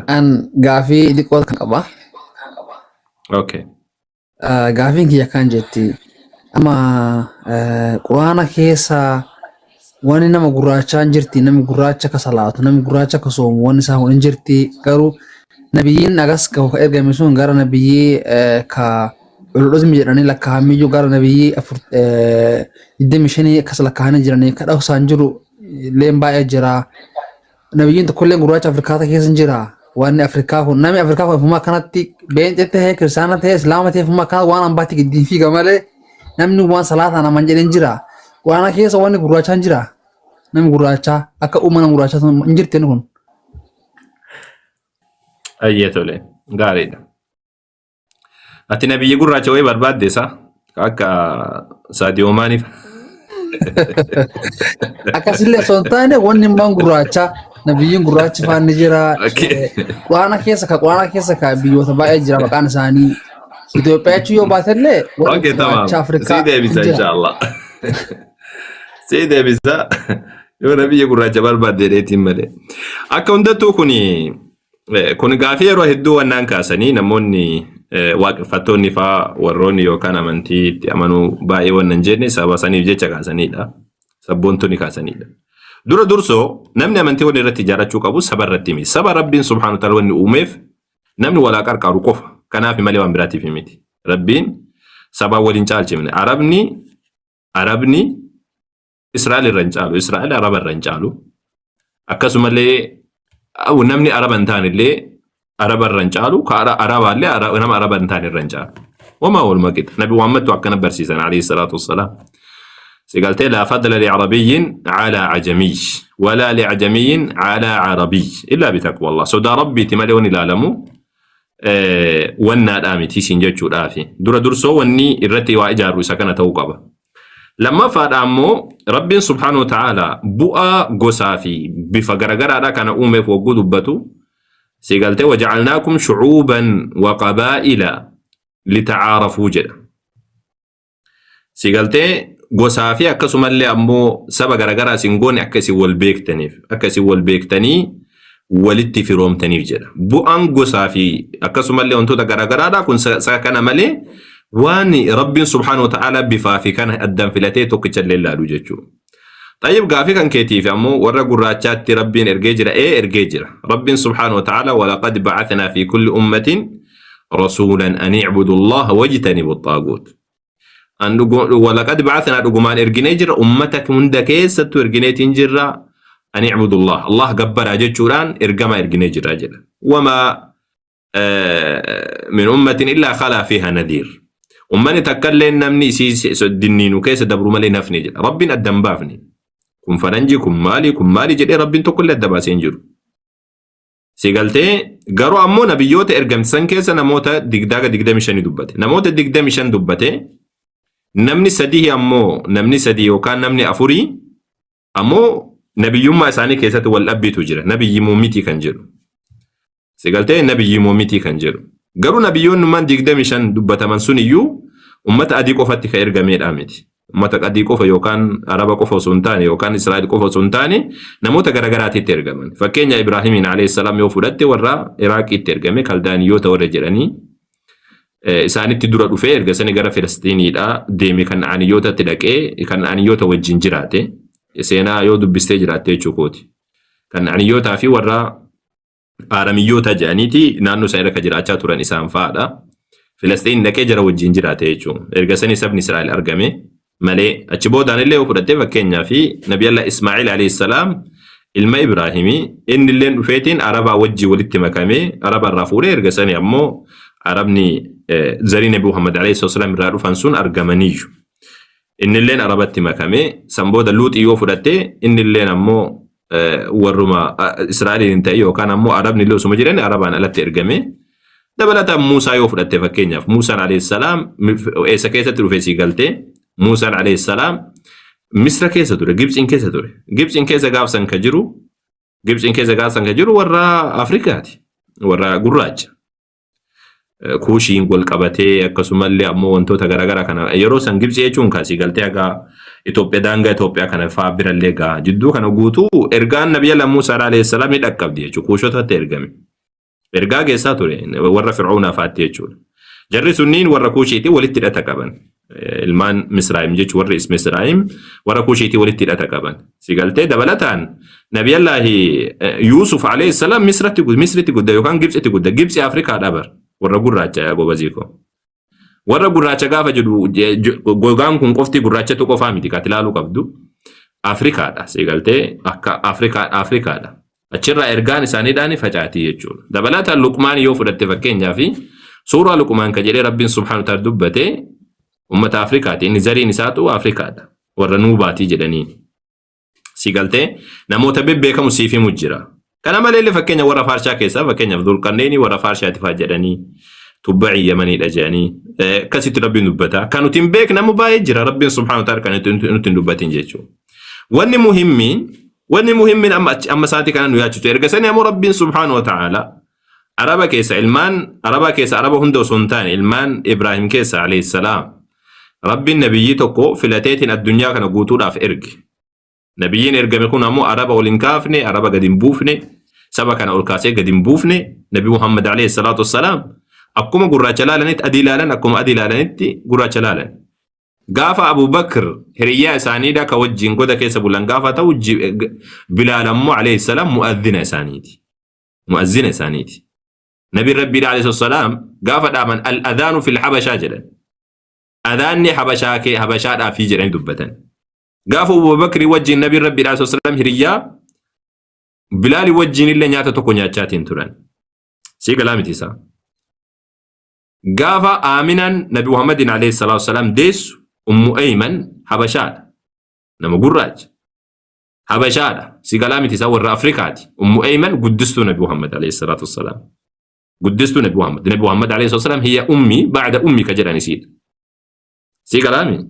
An gaafii xiqqoo kan qaba. Okay. Gaafiin kiyya kan jetti. Amma quraana keessa wani nama gurraachaan jirti, namni gurraacha ka salaatu, namni gurraacha ka soomu, wani isaa hin jirti. Garuu nabiyyiin agas ka ergame sun gara nabiyyii ka ululuzmi jedhanii lakkaa'amiyyuu gara nabiyyii 25 akkas lakkaa'anii jiranii ka dhawsaan jiru leen baay'ee jira. Nabiyyiin tokkolleen gurraacha Afrikaa keessa hin jira. Waan Afrikaa kun namni Afrikaa kun fumaa kanatti beenxee ta'ee kiristaana ta'ee islaama ta'ee fumaa kana waan ambaatti giddiin fiiga malee namni waan salaataa naman jedhen jira. Quraana keessa wanni gurraachaan jira. Namni gurraachaa akka uumama gurraachaa hin jirti kun. Ayyetole gaariidha. Ati nabiyyi gurraacha wayii barbaadde isaa akka Saadiyoo Maaniif. Akkasillee osoo hin taane wanni immoo gurraacha nabiyyiin gurraachi faanni jira. Quraana keessa ka biyyoota baay'ee jira maqaan isaanii. Itoophiyaa jechuun yoo baatellee wanni gurraacha Afrikaa. Sii deebisa inshaallah. Sii deebisa yoo nabiyyi gurraacha barbaadde dheetiin malee. Akka hundattuu kun gaafii yeroo hedduu wannaan kaasanii namoonni waaqeffattoonni fa'aa warroonni yookaan amantii itti amanuu baay'ee wannan jenne sababa saniif jecha kaasanidha. Sabboontonni kaasanidha. Dura dursoo namni amantii wal irratti ijaarachuu qabu saba irratti miti. Saba Rabbiin subhaanahu wa ta'ala wanni uumeef namni walaa qarqaaru qofa. Kanaaf malee waan biraatiif miti. Rabbiin sabaa waliin caalchifne. Arabni Israa'el irra hin caalu. Israa'el Araba irra hin caalu. Akkasumallee namni Araba hin taanillee Araba irra hin caalu. Arabaallee nama Araba hin taane irra hin caalu. Wamaa walumaa qixa. Nabi Muhammadtu akkana barsiisan alayhi salaatu wassalaam. سيقالتي لا فضل لعربي على عجمي ولا لعجمي على عربي إلا بتقوى الله سودا ربي تماليوني لالمو وانا الآمتي سنججو الآفي دور درسو واني الرتي وإجارو سكنة توقبة لما فاد أمو ربي سبحانه وتعالى بؤى قسافي بفقرقر على كان أمي فوقود بتو سيقالتي وجعلناكم شعوبا وقبائل لتعارفوا جدا سيقالتي Gosaafi akkasumallee ammoo saba garagaraa isin goone akkasii wal beektanii walitti firoomtaniif jedha. Bu'aan gosaafi akkasumallee wantoota garagaraadha kun kana malee waan Rabbiin subhaanahu wa ta'ala bifaa fi kana addaan filatee tokkichallee ilaalu jechuudha. Tayyib gaafii kan keetiif ammoo warra gurraachaatti Rabbiin ergee jira ergee jira. Rabbiin subhaanahu wa ta'ala walaqad ba'athnaa fi kulli ummatin rasuulan an i'budu allaha wajtanibu at-taaguut. ولقد بعثنا رجمان إرجنيجر أمتك من دكيس ستو إرجنيتين جرا أن يعبدوا الله جبر أجد شوران إرجما إرجنيجر أجل وما من أمة إلا خلا فيها نذير أمني تكلم نمني سيس الدنين وكيس دبروا مالي نفني جل ربنا الدم بافني كم فرنجي كم مالي جل ربنا تقول الدباسين جرو سيقالتي قروا أمو نبيوت إرجم سنكيس نموت دقداق مشان دبته نموت دقداق مشان دبته namni sadii yookaan namni afurii ammoo nabiyyummaa isaanii keessatti wal dhabbiitu jira. Nabiyyi muumitii kan jedhu. Sigaltee nabiyyi muumitii kan jedhu. Garuu nabiyyoonnummaan 25 dubbataman sun iyyuu ummata adii qofatti kan ergameedha miti. Ummata adii qofa yookaan Araba qofa osoo hin taane yookaan Israa'el qofa osoo hin taane namoota garagaraatitti ergaman. Fakkeenya Ibraahimiin alayhi salaam yoo fudhatte warra Iraaqiitti ergame kaldaaniyoota warra jedhanii isaanitti dura dhufee erga sani gara Filistiiniidha deeme kan aaniyyootatti dhaqee kan aaniyyoota wajjin jiraate seenaa yoo dubbistee jiraatte jechuukooti. Kan aaniyyootaa fi warra Aaramiyyoota jedhaniiti naannoo isaa irra jiraachaa turan isaan fa'aadha. Filistiin dhaqee jara wajjin jiraate jechuudha. Erga sani sabni Israa'el argame malee achi boodaan illee yoo fudhattee fakkeenyaa fi Nabiyallah Ismaa'il alayhi salaam ilma Ibraahimii inni illee dhufeetiin Arabaa wajjin walitti makamee Araba irraa fuudhee erga sani ammoo Arabni zarii Nabi Muhammad alayhi salaam irraa dhufan sun argamaniiyu. Inni illeen Arabatti makame sanbooda Luuxii yoo fudhatte inni illeen ammoo warruma Israa'eliin ta'e yookaan ammoo Arabni illee osuma jedhani Arabaan alatti ergame. Dabalataan Muusaa yoo fudhatte fakkeenyaaf Muusaan alayhi salaam eessa keessatti dhufee sii galtee Muusaan alayhi salaam Misra keessa ture, Gibxiin keessa ture. Gibxiin keessa gaafsan ka jiru warra Afrikaati. Warra gurraacha. Kuushiin wal qabatee akkasumallee ammoo wantoota garagaraa kana yeroo san Gibxii jechuun kaasii galtee hagaa Itoophiyaa daangaa Itoophiyaa kana fa'aa birallee gaa jidduu kana guutuu ergaan Nabiyyi Muusaa alayhi salaam dhaqqabdi jechuudha kuushotatti ergame. Ergaa geessaa ture warra Fir'aunaa faatti jechuudha. Jarri sunniin warra Kuushiitii walitti hidhata qaban. Ilmaan Misraayim jechuun warri Misraayim warra Kuushiitii walitti hidhata qaban. Sigaltee dabalataan Nabiyallaahi Yuusuf alayhi salaam Misritti gudda yookaan Gibxitti gudda. Gibxi Afrikaa dhabar warra gurraacha yaa gobaziiko. Warra gurraacha gaafa jedhu gogaan kun qofti gurraachatu qofaa miti ka ilaaluu qabdu. Afrikaadha sigaltee akka Afrikaadha. Achirraa ergaan isaaniidhaan facaatii jechuudha. Dabalataan Luqmaan yoo fudhatte fakkeenyaaf suuraa Luqmaan ka jedhee Rabbiin subhaanahu wa ta'aala dubbate ummata Afrikaati. Inni zariin isaatu Afrikaadha. Warra Nuubaatii jedhanii. Sigaltee namoota bebbeekamu siif himu jira. Kana malee fakkeenya warra Faarshaa keessaa fakkeenyaaf Dulqarneenii warra Faarshaati fa'aa jedhanii tubba'ii Yamaniidha jedhanii akkasitti Rabbiin dubbata. Kan nuti hin beeknamu baay'ee jira Rabbiin subhaanahu wa ta'aala kan nuti hin dubbatin jechuudha. Wanni muhimmiin amma saati kana nu yaachisu erga sanii ammoo Rabbiin subhaanahu wa ta'aala Araba keessa Araba hunda osoo hin taane ilmaan Ibraahim keessa alayhi salaam Rabbiin nabiyyii tokko filateetiin addunyaa kana guutuudhaaf erge. Nabiyyiin ergame kun ammoo Araba ol hin kaafne, Araba gad hin buufne, saba kana ol kaasee gad hin buufne. Nabi Muhammad alayhi salaatu wassalaam akkuma gurraacha laalanitti adii laalan, akkuma adii laalanitti gurraacha laalan. Gaafa Abu Bakr hiriyyaa isaaniidha ka wajjin goda keessa bulan gaafa ta'u Bilaal ammoo alayhi salaam mu'adhina isaaniiti. Nabi Rabbii alayhi salaam gaafa dhaaban al-adhaanu fil habashaa jedhan. Adhaanni habashaadhaaf jedhanii dubbatan. Gaafa Abu Bakr wajjin Nabi Rabbii alayhi salaam hiriyyaa Bilaal wajjin illee nyaata tokko nyaachaatiin turan. Si galaa miti isaa. Gaafa Aminaan Nabi Muhammadin alayhi salaatu wassalaam deessu Ummu Ayman habashaadha. Nama gurraacha. Habashaadha. Si galaa miti isaa warra Afrikaati. Ummu Ayman guddistuu Nabi Muhammad alayhi salaatu wassalaam. Guddistuu Nabi Muhammad. Nabi Muhammad alayhi salaatu wassalaam hiya ummi ba'da ummi ka jedhan isiidha. Si galaa miti.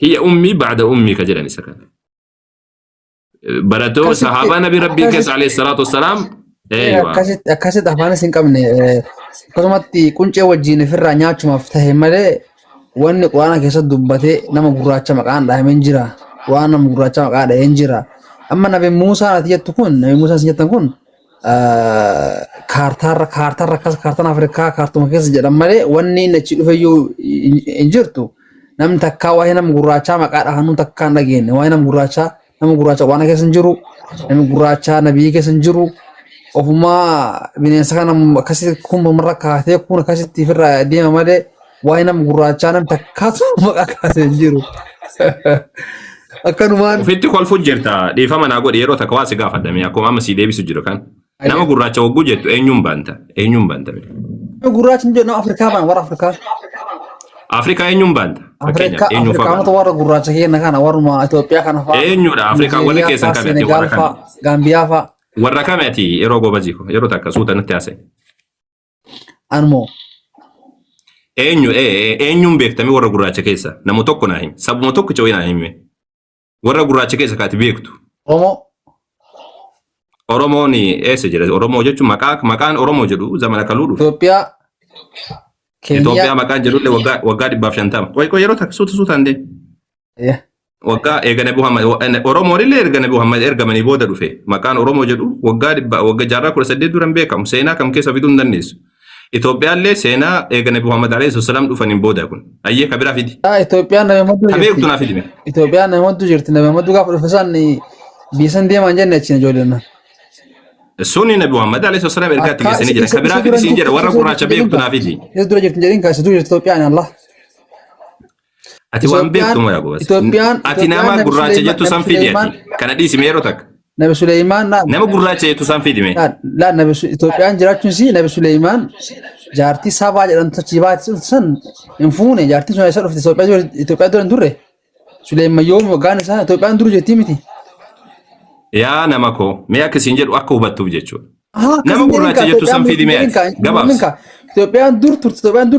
Hiya ummi ba'da ummi ka jedhan isa kana. Baratoo sahaabaa Nabi Rabbii keessa alayhi salaatu wassalaam. Akkasitti afaanis hin qabne akkasumatti quncee wajjin ofirraa nyaachumaaf tahe malee wanni Quraana keessatti dubbatee nama gurraacha maqaan dhahameen jira. Waan nama gurraacha maqaa dhaheen jira. Amma Nabi Muusaa ati jettu kun Nabi Muusaa si jettan kun kaartaan Afrikaa kaartuma keessa jedhan malee wanni inni achi dhufeyyuu hin jirtu. Namni takkaa waa'ee nama gurraachaa maqaa dhahanuu takkaa hin dhageenye. Waa'ee nama gurraacha Quraana keessa hin jiru. Namni gurraacha Nabii keessa hin jiru. Ofuma bineensa kana akkasitti kun marra kaatee kun akkasitti ofirraa deema malee waa'ee nama gurraachaa namni takkaatu maqaa kaasee hin jiru. Akkanumaan ofitti kolfuun jirta dhiifama naa godhe yeroo takka waa si gaafadhame akkuma amma si deebisu jiru kan nama gurraacha wagguu jettu eenyuun baanta. Gurraachi hin jiru nama Afrikaa baan warra Afrikaa. Afrikaa eenyuun baanta. Afrikaanota warra gurraacha keenya kana warruma Itoophiyaa kana fa'aa. Eenyudha Afrikaa warri keessan kamete warra kana. Gaambiyaa fa'aa. Warra kameti yeroo gobaziiko yeroo takka suuta nutti haasa'e. Anmoo. Eenyuun beektame warra gurraacha keessa nama tokko naa himi sabuma tokko cawee naa himi warra gurraacha keessa kaati beektu. Oromoon eessa jira Oromoo jechuun maqaan Oromoo jedhu zamana kaluu dhufe. Itoophiyaa maqaan jedhullee waggaa 150. Qoy yeroo takka suutaan deemu. Waggaa eega Nabi Muhammad Oromoon illee erga Nabi Muhammad ergamanii booda dhufe maqaan Oromoo jedhu waggaa jaarraa 18 duran beekamu seenaa kam keessa fiduu hin dandeessu. Itoophiyaan illee seenaa eega Nabi Muhammad alayhi salaam dhufaniin booda kun ayyee kabiraa fidi. Itoophiyaan Nabi Muhammad kabeektu naa fidime. Itoophiyaan Nabi Muhammad jirti Nabi Muhammad gaafa dhufe isaan biisan deeman jenne achiin ijoolleen. Sunni Nabi Muhammad alayhi salaam ergaatti geessanii jira kabiraa fidi siin jedha warra gurraacha beektu naa fidi. Yes dura jirti jedhin kaasitu jirti Itoophiyaan Allah. Ati waan beektu moo yaa gobas? Ati nama gurraacha jettu san fidi ati. Kana dhiisime yeroo takka. Nabi Suleymaan nama gurraacha jettu san fidime. La Nabi Itoophiyaan jiraachuun si Nabi Suleymaan jaartii Sabaa jedhamtu achi baatee san hin fuune jaartii sun isa dhufte Itoophiyaa dura hin turre. Suleymaan yoom waggaan isaa Itoophiyaan dura jirti miti. Yaa nama koo mee akkasiin jedhu akka hubattuuf jechuudha. Nama gurraacha jettu san fidime ati. Gabaabsa. Itoophiyaan dur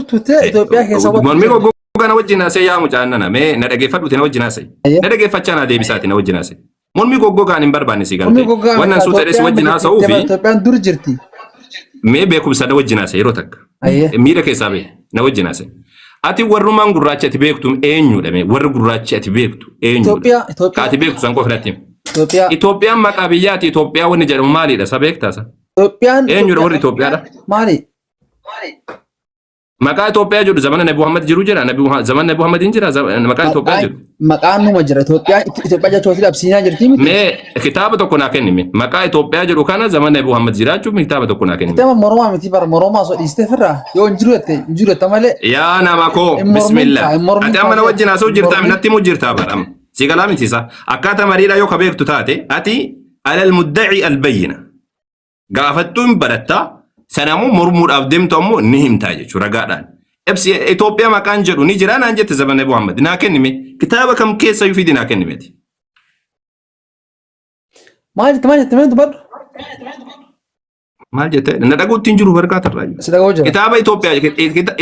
turte Itoophiyaa keessa Gana wajjin haasa'e yaa mucaan nana mee na dhageeffadhuuti na wajjin haasa'e. Na dhageeffachaa na deebisaati na wajjin haasa'e. Mormi goggogaan hin barbaanne si galte. Wannan suuta dhees wajjin haasa'uu fi Itoophiyaan dur jirti. Mee beekumsa na wajjin haasa'e yeroo takka. Miira keessaa bee na wajjin haasa'e. Ati warrumaan gurraacha ati beektu eenyudha mee warri gurraachi ati beektu eenyudha. Ka ati beektu san qofa filatti. Itoophiyaan maqaa biyyaati Itoophiyaa wanni jedhamu maalidha sa beektaasa. Itoophiyaan Eenyudha warri Itoophiyaadha? maali? Maqaa Itoophiyaa jedhu zamana Nabi Muhammad jiru jira. Zaman Nabi Muhammad hin jira. Maqaa Itoophiyaa jedhu. Maqaan numa jira. Itoophiyaa jechuun absiinaa jirti miti. Mee kitaaba tokko naa kennime. Maqaa Itoophiyaa jedhu kana zaman Nabi Muhammad jiraachuuf kitaaba tokko naa kennime. Kitaaba Moromaa miti bara Moromaa osoo dhiistee firraa yoo hin jiru jette malee. Yaa nama koo bismillah. Ati amma na wajjin haasa'u jirtaa natti immoo jirtaa bara. Si galaa miti isa. Akkaataa mariidhaa yoo ka beektu taate ati alal muddaci albayyina. Gaafattuun barattaa. Sanamuu mormuudhaaf deemtu ammoo ni himtaa jechuudha ragaadhaan. Ibsi Itoophiyaa maqaan jedhu ni jira naan jette zaman Nabi Muhammad. Naa kennime kitaaba kam keessa yufidi naa kennimeti. Maal jette mee dubbadhu? Maal jette? Na dhaguutti hin jiru barkaatarraa. Si dhagoo jira. Kitaaba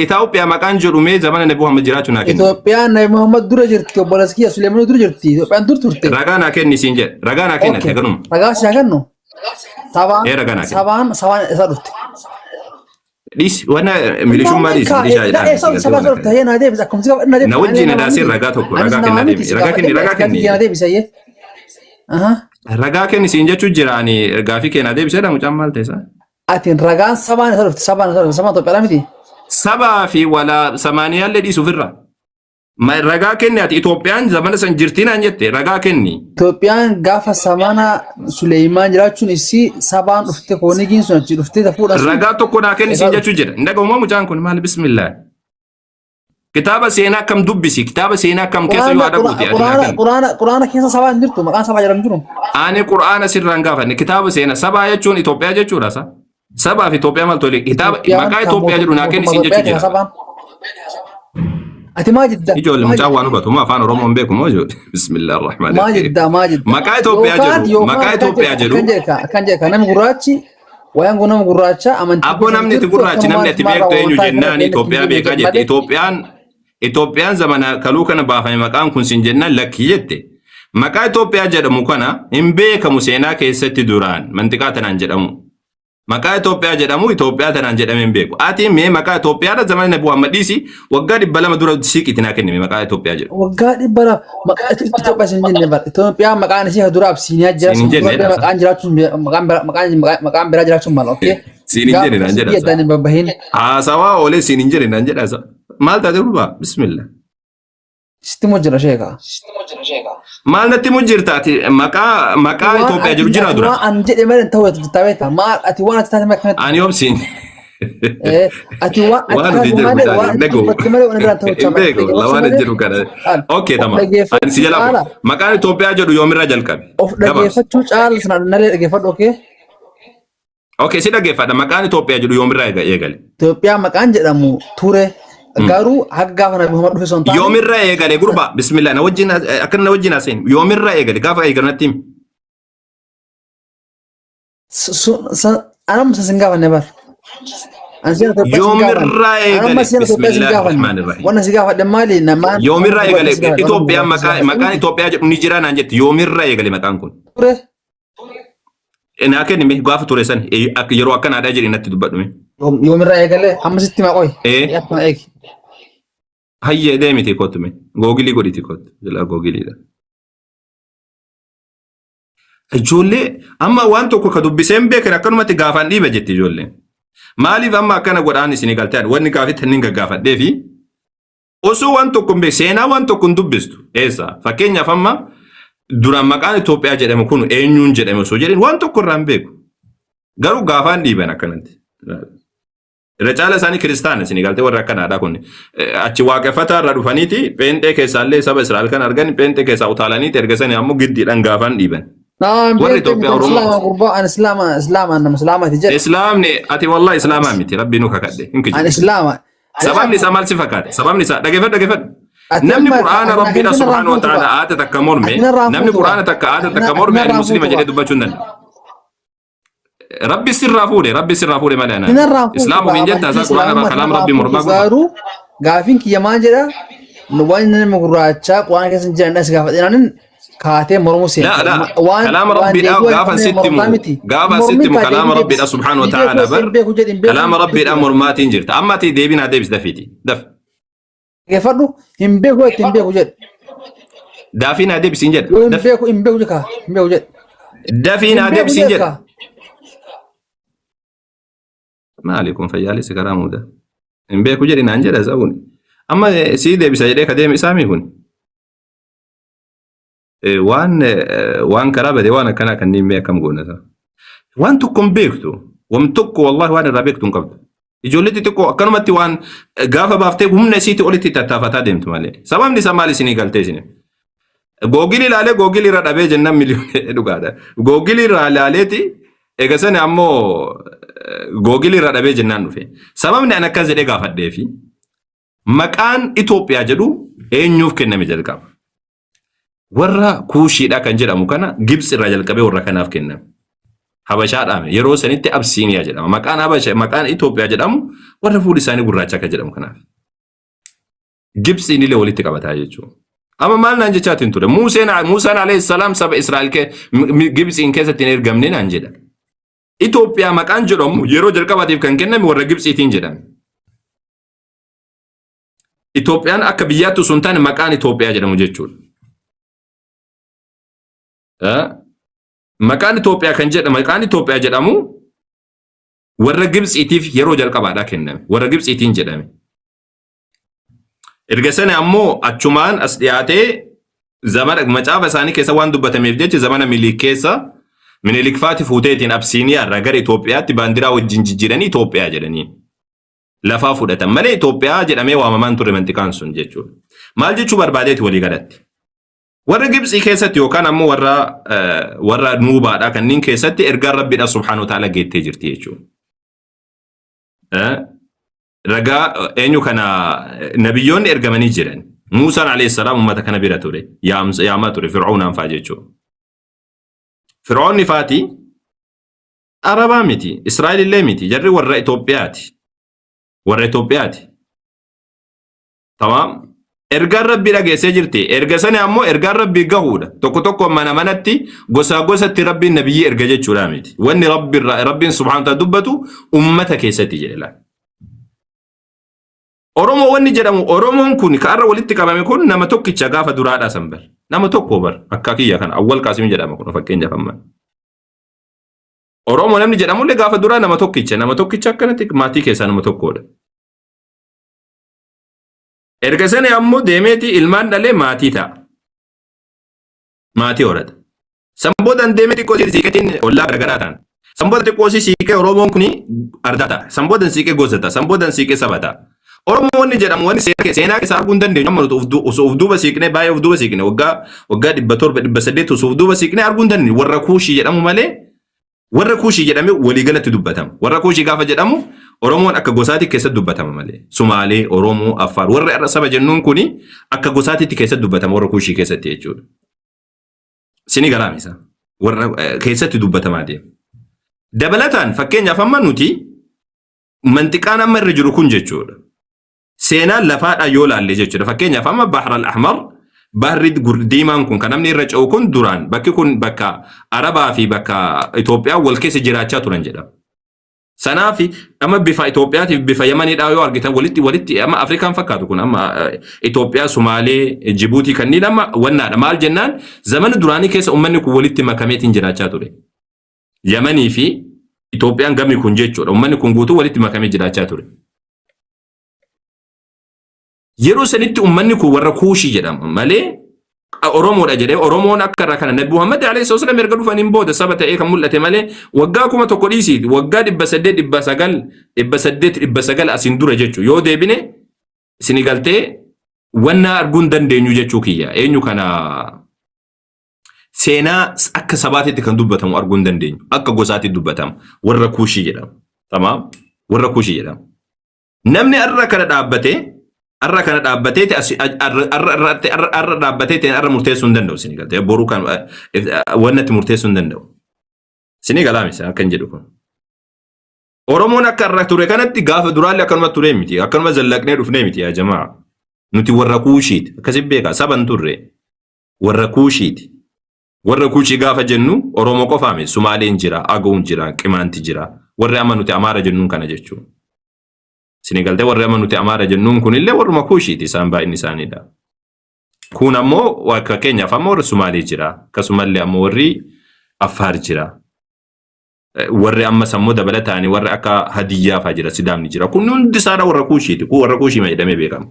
Itoophiyaa maqaan jedhu mee zaman Nabi Muhammad jiraachuu naa kennime. Itoophiyaan Nabi Muhammad dura jirti. Obboleessi kiyya Suleemanuu dura jirti. Itoophiyaan dur turte. Ragaa naa kenni siin jedhe. Ragaa naa kennate ganuma. Ragaa si haa kennu. Sabaan isa dhufte. Dis wana milishummaa dis milishaa sabaan dhufte hayya naa deebisa akkuma siga na deebisa. Na wajjin adaasee ragaa tokko ragaa kenna deebisa. Ragaa kenni. Na deebisa yee. Ragaa kenni siin jechuu jiraani gaafii kenna deebisa jedhamu cammaal teessa. Atiin ragaan sabaan isa dhufte sabaan Itoophiyaa miti. Sabaa fi wala samaaniyaallee dhiisuuf irra. Ragaa kenni ati Itoophiyaan zamana san jirtii naan jette ragaa kenni. Itoophiyaan gaafa samana Suleymaan jiraachuun isii sabaan dhufte koonigiin sun achi dhufte fuudhan. Ragaa tokko naa kenni siin jechuu jira. Ndaga uumaa mucaan kun maal bismillah. Kitaaba seenaa kam dubbisi kitaaba seenaa kam keessa yoo adabuuti. Quraana keessa sabaan jirtu maqaan sabaa jedhamu jiru. Ani Quraana sirraan gaafanne kitaaba seenaa sabaa jechuun Itoophiyaa jechuudha sa. Sabaa fi Itoophiyaa maal tole kitaaba maqaa Itoophiyaa jedhu naa kenni siin jechuu jira. Ati maa jidda? Ijoollee mucaa waan hubatu maa afaan Oromoo hin beeku moo ijoollee? Bismillah ar-Rahmaan ar-Rahiim. Maa jidda? Maqaa Itoophiyaa jedhu. Kan jedha namni gurraachi wayaan kun nama gurraacha amantii. Abbo namni itti gurraachi namni itti beektu eenyu jennaan Itoophiyaa beekaa jette. Itoophiyaan zamana kaluu kana baafame maqaan kun siin jennaan lakkii jette. Maqaa Itoophiyaa jedhamu kana hin beekamu seenaa keessatti duraan mantiqaa tanaan jedhamu. Maqaa Itoophiyaa jedhamu Itoophiyaa tanaan jedhamee hin beeku. Ati mee maqaa Itoophiyaadha zamana Nabi Muhammad dhiisi waggaa 200 dura siiqiti naa kennime maqaa Itoophiyaa jedhu. Waggaa 200 maqaa Itoophiyaa siin jenne bara. Itoophiyaan maqaan isii dura absiiniyaa jira. Maqaan jiraachuun maqaan biraa jiraachuun maal okkee. Siin hin jenne naan jedha. Haasawaa oolee siin hin jenne naan jedha. Maal taate dhufaa? Bismillah. Sitti mujjira sheeka. Maal natti mujjirtaati maqaa Itoophiyaa jiru jira dura. An jedhe malee ta'uu tabeeta. Maal ati waan ati taate makkana. Ani obsiin. Ati waan ati jiru beeku waan jiru kana. Okay tamam. Ani si jala maqaan Itoophiyaa jedhu yoomirraa jalqabe. Of dhageeffachuu caala sana nalee dhageeffadhu okay. Okay si dhageeffadha maqaan Itoophiyaa jedhu yoomirraa eegale. Itoophiyaa maqaan jedhamu ture. Garuu hagga gaafa Nabi Muhammad dhufe son taate. Yoomirraa eegale gurba bismillah na wajjin akkana na wajjin haaseen yoomirraa eegale gaafa eegalnatti. Anam sasin gaafa nebar. Yoomirraa eegale bismillah rahmaan rahim. Wanna si gaafa dhammaali namaan. Yoomirraa eegale Itoophiyaan maqaan Itoophiyaa jedhu ni jira naan jetti yoomirraa eegale maqaan kun. Ture. Naa kennime gaafa ture san yeroo akkanaadhaa jedhi natti dubbadhume. Yoomirraa eegale amma sitti maa qoy. Akkuma eegi. Hayyee deemiti kottume googilii godhiti kottu jala googiliidha. Ijoollee amma waan tokko ka dubbiseen beekan akkanumatti gaafaan dhiiba jetti ijoolleen. Maaliif amma akkana godhaan isin galtee wanni gaafitti hin gaggaafadhee fi osoo waan tokko hin seenaa waan tokko hin dubbistu eessa fakkeenyaaf amma duraan maqaan Itoophiyaa jedhamu kun eenyuun jedhame osoo jedhin waan tokko irraa hin beeku. Garuu gaafaan dhiiban akkanatti. Irra caala isaanii kiristaana isin galtee warra akkanaadha kun achi waaqeffataa irra dhufaniiti pheenxee keessaallee saba Israa'el kan argan pheenxee keessaa utaalaniiti ergasanii ammoo giddiidhaan gaafaan dhiiban. Warri Itoophiyaa Oromoo. An islaama nama islaamaati jedhe. Islaamni ati wallahi islaamaa miti rabbi nu kakadhe. An islaama. Sababni isaa maal si fakkaate? Sababni isaa dhageeffadhu. Namni Quraana Rabbiidha subhaanahu wa ta'aala aata takka morme namni Quraana takka aata takka morme ani muslima jedhee dubbachuu hin danda'u. Rabbi sirraa fuudhe malee ana. Islaamu min jetta isaa Quraana kalaam Rabbi mormaa godha. Garuu gaafiin kiyya maal jedha waan nama gurraachaa Quraana keessa jiran as gaafatanii kaatee mormuu seena. Kalaam Rabbiidha gaafa sittimu kalaama Rabbiidha subhaanahu wa ta'aala bar kalaama Rabbiidha mormaatiin jirta. Amma ati deebinaa deebis dafiiti. Geeffadhu hin beeku itti hin beeku jedhe. Daafiinaa deebisiin jedha. Hin beeku jedha. Dafiinaa deebisiin jedha. maalikum fayyaalee si karaa muuda hin beeku jedhi naan jedha sa'uun amma sii deebisa jedhee ka deeme isaamii kun waan karaa bade waan akkanaa kanneen mee akkam goonata waan tokko hin beektu waan tokko wallahi waan irraa beektu hin qabdu ijoollee xixiqqoo akkanumatti waan gaafa baaftee humna isiitti olitti tattaafataa deemtu malee sababni isaa maal isinii galtee isin googilii ilaalee googilii irra dhabee jennaan miliyoona dhugaadha googilii irra ilaaleeti eega sana ammoo googilii irra dhabee jennaan dhufe sababni an akkas jedhee gaafadhee fi maqaan Itoophiyaa jedhu eenyuuf kenname jalqaba warra kuushiidha kan jedhamu kana Gibsi irraa jalqabee warra kanaaf kenname Habashaadhaame yeroo sanitti Absiiniyaa jedhama maqaan Habasha maqaan Itoophiyaa jedhamu warra fuudhi isaanii gurraacha kan jedhamu kanaaf Gibsiin illee walitti qabataa jechuudha amma maal naan jechaatiin ture Muusaan alayhi salaam saba Israa'el Gibsiin keessatti hin ergamne naan jedha Itoophiyaa maqaan jedhamu yeroo jalqabaatiif kan kenname warra Gibsiitiin jedhame Itoophiyaan akka biyyaattu sun taane maqaan Itoophiyaa jedhamu jechuudha maqaan Itoophiyaa jedhamu warra Gibsiitiif yeroo jalqabaadhaa kenname warra Gibsiitiin jedhame erga sana ammoo achumaan as dhiyaatee zamana macaafa isaanii keessa waan dubbatameef jecha zamana Minilik keessa Minilik faati fuuteetiin Absiiniyaa irraa gara Itoophiyaatti baandiraa wajjin jijjiiranii Itoophiyaa jedhanii lafaa fudhatan malee Itoophiyaa jedhamee waamamaan ture mantiqaan sun jechuudha maal jechuu barbaadeeti walii galatti warra Gibsii keessatti yookaan ammoo warra Nuubaadha kanneen keessatti ergaan Rabbiidha subhaanahu wa ta'ala geettee jirti jechuudha. Ragaa eenyu kana nabiyyoonni ergamanii jiran Muusaan alayhi salaam ummata kana bira ture yaamaa ture Fir'aunaan fa'aa jechuudha. Fir'aunni faati Arabaa miti Israa'el illee miti jarri warra Itoophiyaati. Tamaam. Ergaan Rabbii dhageessee jirti. Erga sana ammoo ergaan Rabbii gahuudha. Tokko mana manatti gosatti Rabbiin nabiyyi erga jechuudha miti. Wanni Rabbiin subhaanahu wa ta'ala dubbatu ummata keessatti jedhela. Oromoo wanni jedhamu Oromoon kun kaarra walitti qabame kun nama tokkicha gaafa duraadhaa sanbar. Nama tokko bar akka kiyya kana awwal Qaasiim jedhama kun fakkeenyaaf amma. Oromoo namni jedhamullee gaafa duraa nama tokkicha akkanatti maatii keessaa nama tokkodha. Erga sana ammoo deemeeti ilmaan dhalee maatii ta'a. Maatii horata. Samboodan deemeeti qoosii siiqetiin ollaa garagaraa ta'an. Samboodan xiqqoosii siiqee Oromoon kuni ardaa ta'a. Samboodan siiqee gosa ta'a. Samboodan siiqee saba ta'a. Oromoo wanni jedhamu wanni seenaa keessa arguu hin dandeenyu. Amma osoo of duuba siiqnee baay'ee of duuba siiqnee waggaa 700 osoo of duuba siiqnee arguu hin dandeenyu. Warra kuushii jedhamu malee warra kuushii jedhamee waliigalatti dubbatama. Warra kuushii gaafa jedhamu Oromoon akka gosaatti keessatti dubbatama malee. Sumaalee, Oromoo, Affaar warra irra saba jennuun kuni akka gosaatti keessatti dubbatama warra kuushii keessatti jechuudha. Sini galaamisa. Warra keessatti dubbatamaa deema. Dabalataan fakkeenyaaf amma nuti mantiqaan amma irra jiru kun jechuudha. Seenaan lafaadhaa yoo laalle jechuudha. Fakkeenyaaf amma Bahra al-Ahmar Baharri diimaan kun kan namni irra ce'u kun duraan bakki kun bakka Arabaa fi bakka Itoophiyaa wal keessa jiraachaa turan jedhama. Sanaaf amma bifa Itoophiyaatiif bifa Yamaniidhaa yoo argitan walitti amma Afrikaan fakkaatu kun amma Itoophiyaa, Sumaalee, Jibuutii kanneen amma wannaadha. Maal jennaan zamana duraanii keessa uummanni kun walitti makameetiin jiraachaa ture. Yamanii fi Itoophiyaan gamni kun jechuudha. Uummanni kun guutuu walitti makamee jiraachaa ture. Yeroo sanitti uummanni kun warra kuushii jedhama malee Oromoodha jedhee Oromoon akka irraa kana Nabi Muhammad alayhi sallam erga dhufaniin booda saba ta'ee kan mul'ate malee waggaa 1,000 dhiisiiti waggaa 800 asiin dura jechuu yoo deebine isin galtee wanna arguun dandeenyu jechuu kiyya eenyu kana seenaa akka sabaatitti kan dubbatamu arguun dandeenyu akka gosaatti dubbatamu warra kuushii jedhama tamam warra kuushii jedhama namni arra kana dhaabbatee arra kana dhaabbateeti arra dhaabbateeti arra murteessuu hin danda'u sini galtee boruu kan wannatti murteessuu hin danda'u sini galaamisa akkan jedhu kun Oromoon akka arra ture kanatti gaafa duraallee akkanuma ture miti akkanuma zallaqnee dhufnee miti yaa jamaa nuti warra kuushiiti akkasitti beeka saban turre warra kuushiiti warra kuushii gaafa jennu Oromoo qofaame Sumaaleen jira Agawun jira Qimaanti jira warri amma nuti Amaara jennuun kana jechuudha. Sinigaltee warri amma nuti Amaara jennuun kunillee warruma kuushiiti isaan baay'inni isaaniidha. Kun ammoo akka keenyaaf ammoo warri Sumaalee jira akkasumallee ammoo warri Affaar jira. warri amma sammuu dabalataani warri akka hadiyyaa fa'aa jira sidaamni jira kun hundi isaadha warra kuushiiti kun warra kuushii jedhamee beekama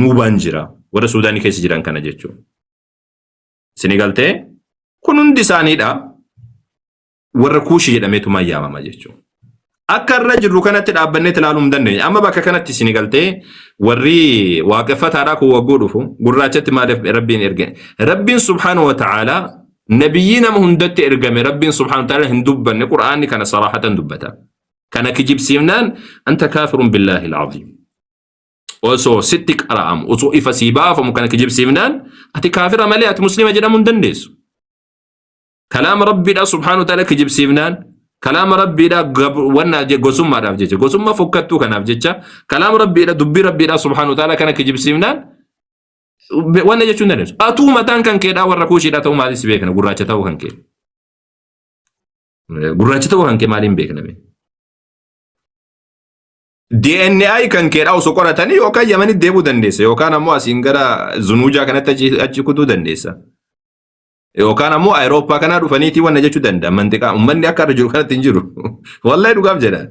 nuubaan jira warra suudaanii keessa jiran kana jechuudha sinigaltee kun hundi isaaniidha warra kuushii jedhameetu yaamama jechuudha akka irra jirru kanatti dhaabbannee ilaaluu hin dandeenye amma bakka kanatti sinigaltee warri waaqeffataadhaa kun wagguu dhufu gurraachatti maaliif rabbiin erge rabbiin subhaanahu wa ta'aalaa nabiyyi nama hundatti ergame rabbiin subhaanahu wa ta'aalaa hin dubbanne qur'aanni kana saraahatan dubbata kana kijibsiifnaan anta kaafirun billaahi al-aziim osoo sitti qara'amu osoo ifa sii baafamu kana kijibsiifnaan ati kaafira malee ati muslima jedhamuu hin dandeessu kalaama rabbiidhaa subhaanahu wa ta'aalaa kijibsiifnaan kalaama rabbiidhaa wanna gosummaadhaaf jecha gosummaa fokkattuu kanaaf jecha kalaama rabbiidhaa dubbii rabbiidhaa subhaanahu wa ta'aalaa kana kijibsiifnaan wanna jechuun dandeessu atuu mataan kan keedhaa warra kuushiidhaa ta'uu maalis beekna gurraacha ta'uu kan kee gurraacha ta'uu kan kee maaliin beekname DNA kan keedhaa osoo qoratanii yookaan yamanitti deebuu dandeessa yookaan ammoo asiin gara zunuujaa kanatti achi kutuu dandeessa yookaan ammoo Awurooppaa kanaa dhufaniitii wanna jechuu danda'a mantiqaa uummanni akka irra jiru kanatti hin jiru wallahi dhugaaf jedha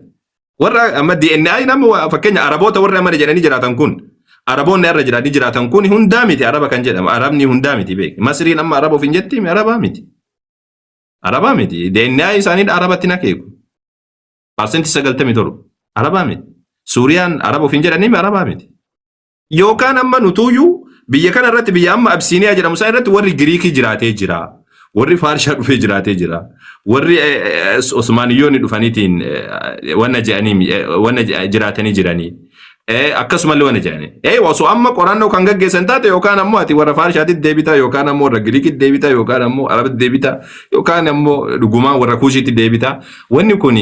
warra amma DNA nama fakkeenya araboota warra amma jedhanii jiraatan kun araboonni irra jiraanii jiraatan kun hundaa miti araba kan jedhama arabni hundaa miti beek masriin amma araba ofin jetti arabaa miti DNA isaanii arabatti nakeeku parsentii 97 arabaa miti suuriyaan araba ofin jedhanii arabaa miti yookaan amma nutuyyuu biyya kana irratti biyya amma Absiiniyaa jedhamu isaa irratti warri Giriikii jiraatee jira warri Faarshaa dhufee jiraatee jira warri Osmaaniyoonni dhufaniitiin wanna jiraatanii jiranii akkasumallee wanna jedhanii osoo amma qorannoo kan gaggeessan taate yookaan ammoo ati warra Faarshaatitti deebita yookaan ammoo warra Giriikitti deebita yookaan ammoo Arabatti deebita yookaan ammoo dhugumaan warra Kuushiitti deebita wanni kun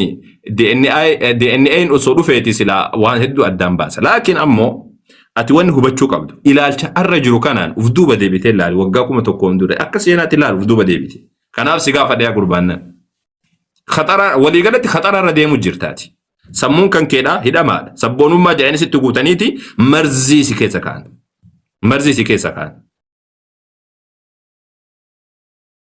DNA'n osoo dhufeeti silaa waan hedduu addaan baasa laakiin ammoo ati wanni hubachuu qabdu ilaalcha arra jiru kanaan uf duuba deebitee ilaali waggaa 1000 dura akka seenaatti ilaali uf duuba deebite kanaaf si gaafa dhiyaa gurbaannan khatara walii galatti khatara irra deemu jirtaati sammuun kan keedhaa hidhamaadha sabboonummaa jedhanii sitti guutaniiti marzii si keessa kaan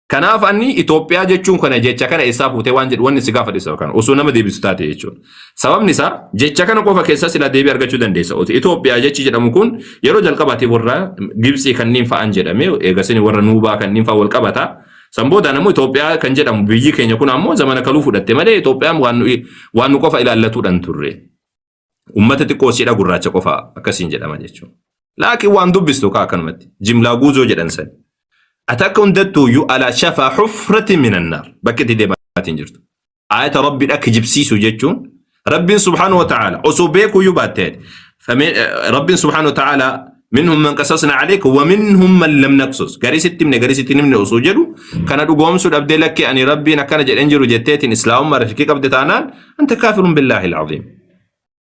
kanaaf anni Itoophiyaa jechuun kana jecha kana isaa fuutee waan jedhu wanni si gaafa dhisa kana osoo nama deebisu taate jechuudha sababni isaa jecha kana qofa keessa sila deebii argachuu dandeessa Itoophiyaa jechi jedhamu kun yeroo jalqabaatee warra Gibsii kanneen fa'an jedhame eegasini warra Nuubaa kanneen fa'a wal qabata sanbooda namoo Itoophiyaa kan jedhamu biyyi keenya kun ammoo zamana kaluu fudhatte malee Itoophiyaan waan nu qofa ilaallatuudhaan turre ummata xiqqoo siidha gurraacha qofa akkasiin jedhama jechuudha laakiin waan dubbistu akkanumatti jimlaa guuzoo jedhan san أتاك ندتو على شفا حفرة من النار بكت ديباتين جرتو آية ربي لك جبسيسو جتشون ربي سبحانه وتعالى أصوبيك ويباتين ربي سبحانه وتعالى منهم من قصصنا عليك ومنهم من لم نقصص قريست من أصوجلو كان أدوغوم سود أبدي لك أني ربي نكان جل جتيتين إسلام مرشكي قبضة عنان أنت كافر بالله العظيم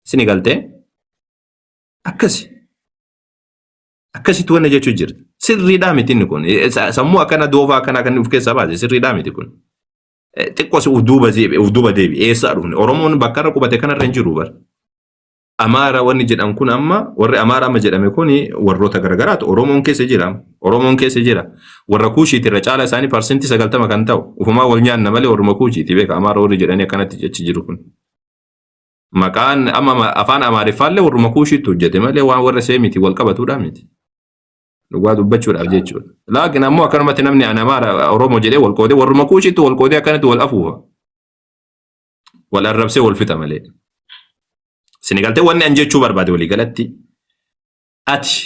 سيني قلتين أكسي تونا جتشو جرت sirrii dhaamiti inni kun sammuu akkana doofaa akkana kan of keessaa baase sirrii dhaamiti kun xiqqoos uf duuba deebi eessaa dhufne Oromoon bakka irra qubate kanarra hin jiru bar Amaara wanni jedhan kun amma warri Amaara amma jedhame kun warroota garagaraatu Oromoon keessa jira warra Kuushiitti irra caala isaanii parsentii 90 kan ta'u ufumaa wal nyaanna malee warruma Kuushiitti beeka Amaara warri jedhanii akkanatti jechi jiru kun maqaan amma afaan Amaariffaallee warruma Kuushiitti hojjete malee waan warra seemiti wal qabatuudha miti dhugaa dubbachuudhaaf jechuudha laakiin ammoo akkanumatti namni Amaara Oromoo jedhee wal qoodee warruma Kuushiitti wal qoodee akkanatti wal afuufa wal arrabsee wal fixa malee sinigaltee wanni an jechuu barbaade walii galatti ati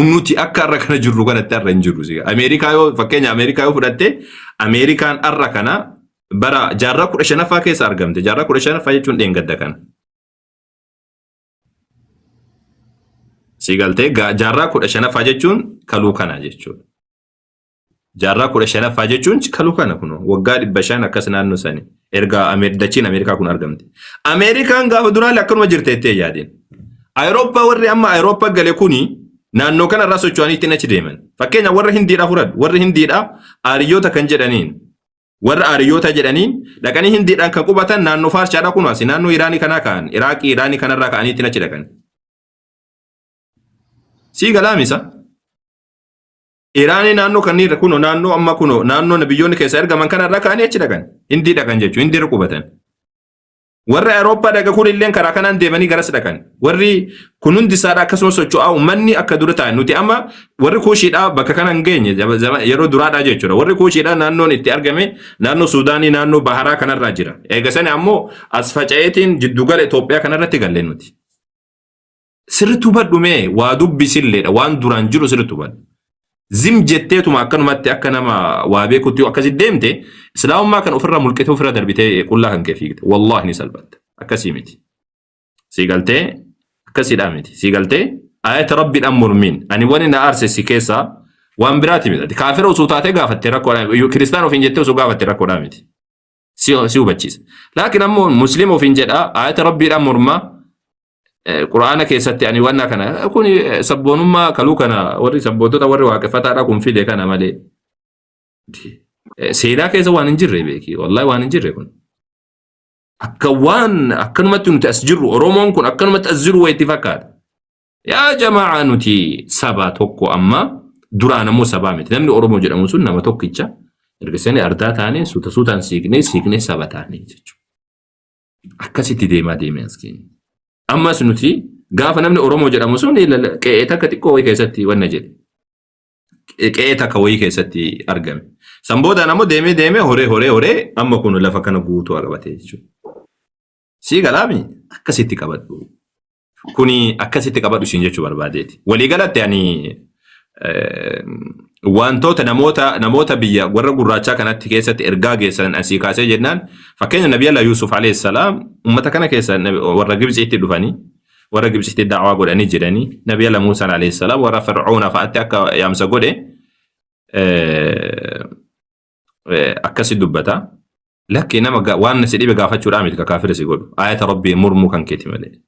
nuti akka arra kana jirru kanatti arra hin jirru Ameerikaa yoo fakkeenya Ameerikaa yoo fudhatte Ameerikaan arra kana bara jaarraa 15ffaa keessa argamte jaarraa 15ffaa jechuun dheengadda kana Sigaltee jaarraa 15ffaa jechuun kaluu kana jechuudha. Jaarraa 15ffaa jechuun kaluu kana kun waggaa 500 akkas naannoo sani erga dachiin Ameerikaa kun argamte. Ameerikaan gaafa duraan akkanuma jirteettee yaadeen. Awurooppaa warri amma Awurooppaa gale kuni naannoo kana irraa socho'anii ittiin achi deeman. Fakkeenya warra Hindiidhaa fudhadhu. Warri Hindiidhaa aariyyoota kan jedhaniin warra aariyyoota jedhaniin dhaqanii Hindiidhaan kan qubatan naannoo Faarshaadhaa kun asi naannoo Iraanii kanaa ka'an Iraaqii Iraanii kanarraa ka'anii ittiin achi dhaqan. Sii galaamisa Iraanii naannoo kanneen kuno naannoo amma kuno naannoo nabiyyoonni keessa ergaman kanarra kaanii achi dhaqan. Hindii dhaqan jechuun hindii irra qubatan. Warri Awurooppaa dhaga kun illee karaa kanaan deemanii garas dhaqan. Warri kun hundi isaadha akkasumas socho'aa uummanni akka dura ta'an nuti amma warri kuushiidhaa bakka kana hin geenye yeroo duraadhaa jechuudha. Warri kuushiidhaa naannoon itti argame naannoo Suudaanii naannoo Baharaa kanarraa jira. Eegasani ammoo as faca'eetiin jiddugala Itoophiyaa kanarratti galle nuti. Sirriitu badhume waa dubbisilleedha waan duraan jiru sirriitu badhu. Zim jetteetuma akkanumatti akka nama waa beekutti akkasi deemte islaamummaa kan ofirraa mulqite ofirraa darbitee qullaa kan kee fiigte wallahi ni salphatta akkasii miti siigaltee akkasiidhaa miti siigaltee ayata rabbiidhaan mormiin ani wani na aarsessi keessaa waan biraati miti kaafira osoo taatee gaafattee rakkoodhaa kiristaan ofiin jettee osoo gaafattee rakkoodhaa miti si hubachiisa laakiin ammoo musliima ofiin jedhaa ayata rabbiidhaan mormaa Quraana keessatti ani wanna kana kun sabboonummaa kaluu kana warri sabbootota warri waaqeffataadha kun fide kana malee seenaa keessa waan hin jirre beeki wallahi waan hin jirre kun akka waan akkanumatti nuti as jirru Oromoon kun akkanumatti as jiru wayitti fakkaata yaa jamaa nuti saba tokko amma duraan ammoo sabaa miti namni Oromoo jedhamu sun nama tokkicha ergasanii ardaa taane suutaan siiqnee saba taane jechuudha akkasitti deemee as keenya. Ammas nuti gaafa namni Oromoo jedhamu sun qe'ee takka xiqqoo wayii keessatti wanna jedhe. Qe'ee takka wayii keessatti argame. San boodaan ammoo deemee horee amma kun lafa kana guutuu argatee jechuudha. Sii galaami akkasitti qabadhu. Kuni akkasitti qabadhu siin jechuu barbaadeeti. Waliigalatti ani wantoota namoota biyya warra gurraachaa kanatti keessatti ergaa geessan asii kaasee jennaan fakkeenya Nabi Allah Yusuf alayhi salaam ummata kana keessa warra Gibxiitti dhufanii warra Gibxiitti da'waa godhanii jedhanii Nabi Allah Muusaa alayhi salaam warra Fir'auna fa'aatti akka yaamsa godhe akkasi dubbata lakki nama waan si dhibe gaafachuudhaa miti ka kaafira si godhu ayata rabbii murmuu kan keeti malee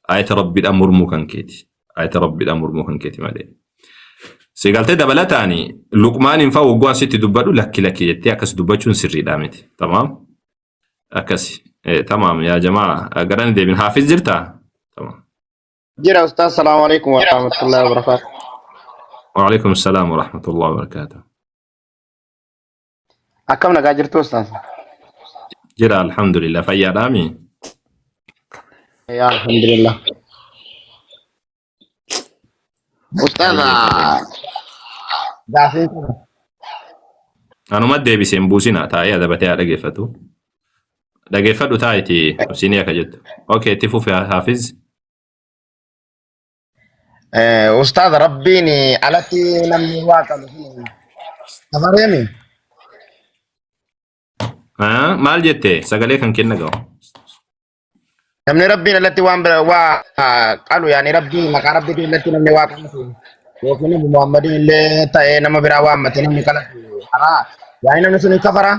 ayata rabbiidhaan murmuu kan keeti malee. Sigaltee dabalataani Luqmaaniin fa'aa waggoon sitti dubbadhu lakki jettee akkas dubbachuun sirriidhaa miti. Tamaam? Akkasi. Tamaam yaa jamaa garaan deebiin haafiz jirtaa? Tamaam. Jira Ustaaz salaamu alaikum wa rahmatullahi wa barakatuh. Wa alaikum salaam wa rahmatullahi wa barakatuh. Akkam nagaa jirtu Ustaaz? Jira alhamdulillah fayyaadhaami? Yaa alhamdulillah. Ustaaz gaafii anuma deebiseen buusinaa taa'ee adabatee dhageeffatu. Dhageeffadhu taa'iti obsinii akka jettu. Okay, itti fufi haafiz. Ustaaz rabbiin alatti namni waa qabu safareemi. Maal jettee sagalee kan kenna gahu. Namni rabbiin alatti waan qalu yaani rabbiin maqaa rabbiitiin alatti namni waa qabu. Yookiin Nabi Muhammadin illee ta'ee nama biraa waammate namni qalatu haraa yaani namni sun kafara.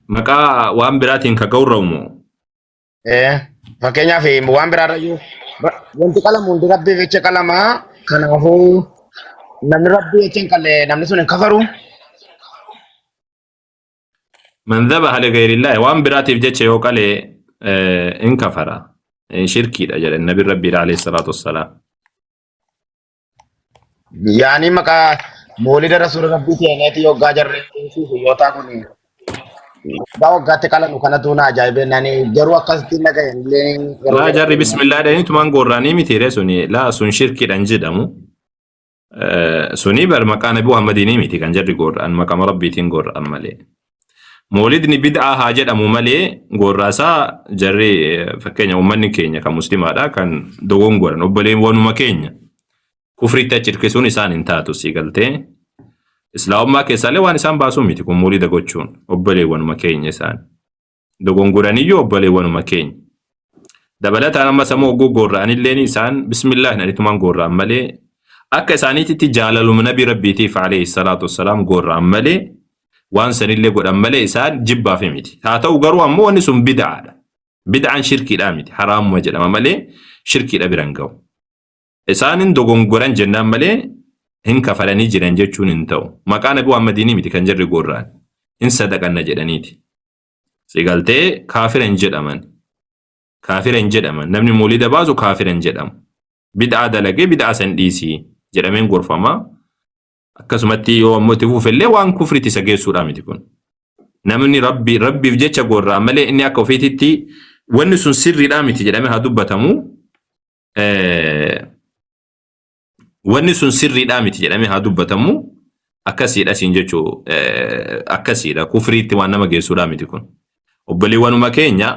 Maqaa waan biraatiin ka gawramu. Fakkeenyaaf waan biraarrayyuu wanti qalamu hundi rabbiif jecha qalamaa kanaafuu namni rabbii jecha hin qalle namni sun hin kafaru. Man dhabaha ligayrillahi waan biraatiif jecha yoo qalee in kafara. Shirkiidha jedhan Nabi Rabbii alayhi salaatu wassalaam. Yaani maqaa moolida rasuula rabbii ta'eeti yoggaa jarree yoo ta'a kun daa waggaatti qalanu kanatu na ajaa'ibee nani garuu akkasitti nagayen illee laa jarri bismillah dhanii tumaan gorraanii mitiire suni laa sun shirkiidhaan jedhamu. Suni bar maqaa Nabi Muhammadinii miti kan jarri gorra'an maqama rabbiitiin gorra'an malee. Moolidni bid'aa haa jedhamu malee gorraasaa jarri fakkeenya uummanni keenya kan muslimaadha kan dogongoran obboleewwanuma keenya kufriitti achi hirkisuun isaan hin taatu siigaltee islaamummaa keessaallee waan isaan baasuu miti kun moolida gochuun obboleewwanuma keenya isaan dogongoraniyyuu obboleewwanuma keenya dabalataan amma sammuu ogguu gorra'anilleen isaan bismillah nadhitumaan gorra'an malee akka isaaniititti jaalaluma Nabi Rabbiitiif alayhi salaatu wassalaam gorra'an malee waan sanillee godhan malee isaan jibbaaf miti. Haa ta'u garuu ammoo wanni sun bid'aadha. Bid'aan shirkiidhaa miti. Haraamuma jedhama malee shirkiidha biran ga'u. Isaanin dogongoran jennaan malee hin kafalanii jiran jechuun hin ta'u. Maqaa Nabi Muhammadinii miti kan jarri gorra'an. Hin sadaqanna jedhaniiti. Sigaltee kaafira hin jedhaman. Kaafira hin jedhaman. Namni moolida baasu kaafira hin jedhamu. Bid'aa dalagee bid'aa san dhiisii jedhameen gorfama. Akkasumatti yoo ammoo itti fufellee waan kufritti isa geessuudha miti kun. Namni rabbiif jecha gorraa malee inni akka ofiititti wanni sun sirriidhaa miti jedhamee haa dubbatamu. Wanni sun sirriidhaa miti jedhamee haa dubbatamu. Akkasiidha siin jechuu akkasiidha kufriitti waan nama geessuudha miti kun. Obboleewwanuma keenya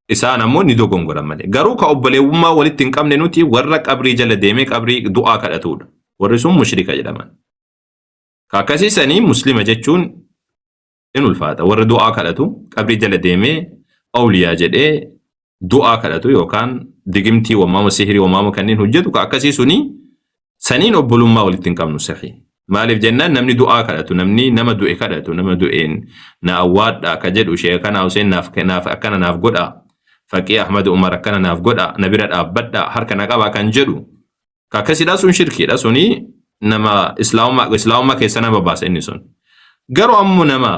isaan ammoo ni dogongoran malee. Garuu ka obboleewwummaa walitti hin qabne nuti warra qabrii jala deemee qabrii du'aa kadhatudha. Warri sun mushrika jedhaman. Ka akkasiisanii muslima jechuun in ulfaata. Warra du'aa kadhatu qabrii jala deemee awliyaa jedhee du'aa kadhatu yookaan digimtii wammaama sihirii wammaama kanneen hojjetu ka akkasiisuni saniin obbolummaa walitti hin qabnu sahii. Maaliif jennaan namni du'aa kadhatu namni nama du'e kadhatu nama du'een na awwaadha ka jedhu sheekana Hussein naaf akkana naaf godha. Faqii Ahmad Umar akkana naaf godha na bira dhaabbadha harka na qaba kan jedhu. Ka akkasiidha sun shirkiidha suni nama islaamummaa keessa nama baasa inni sun. Garuu ammoo nama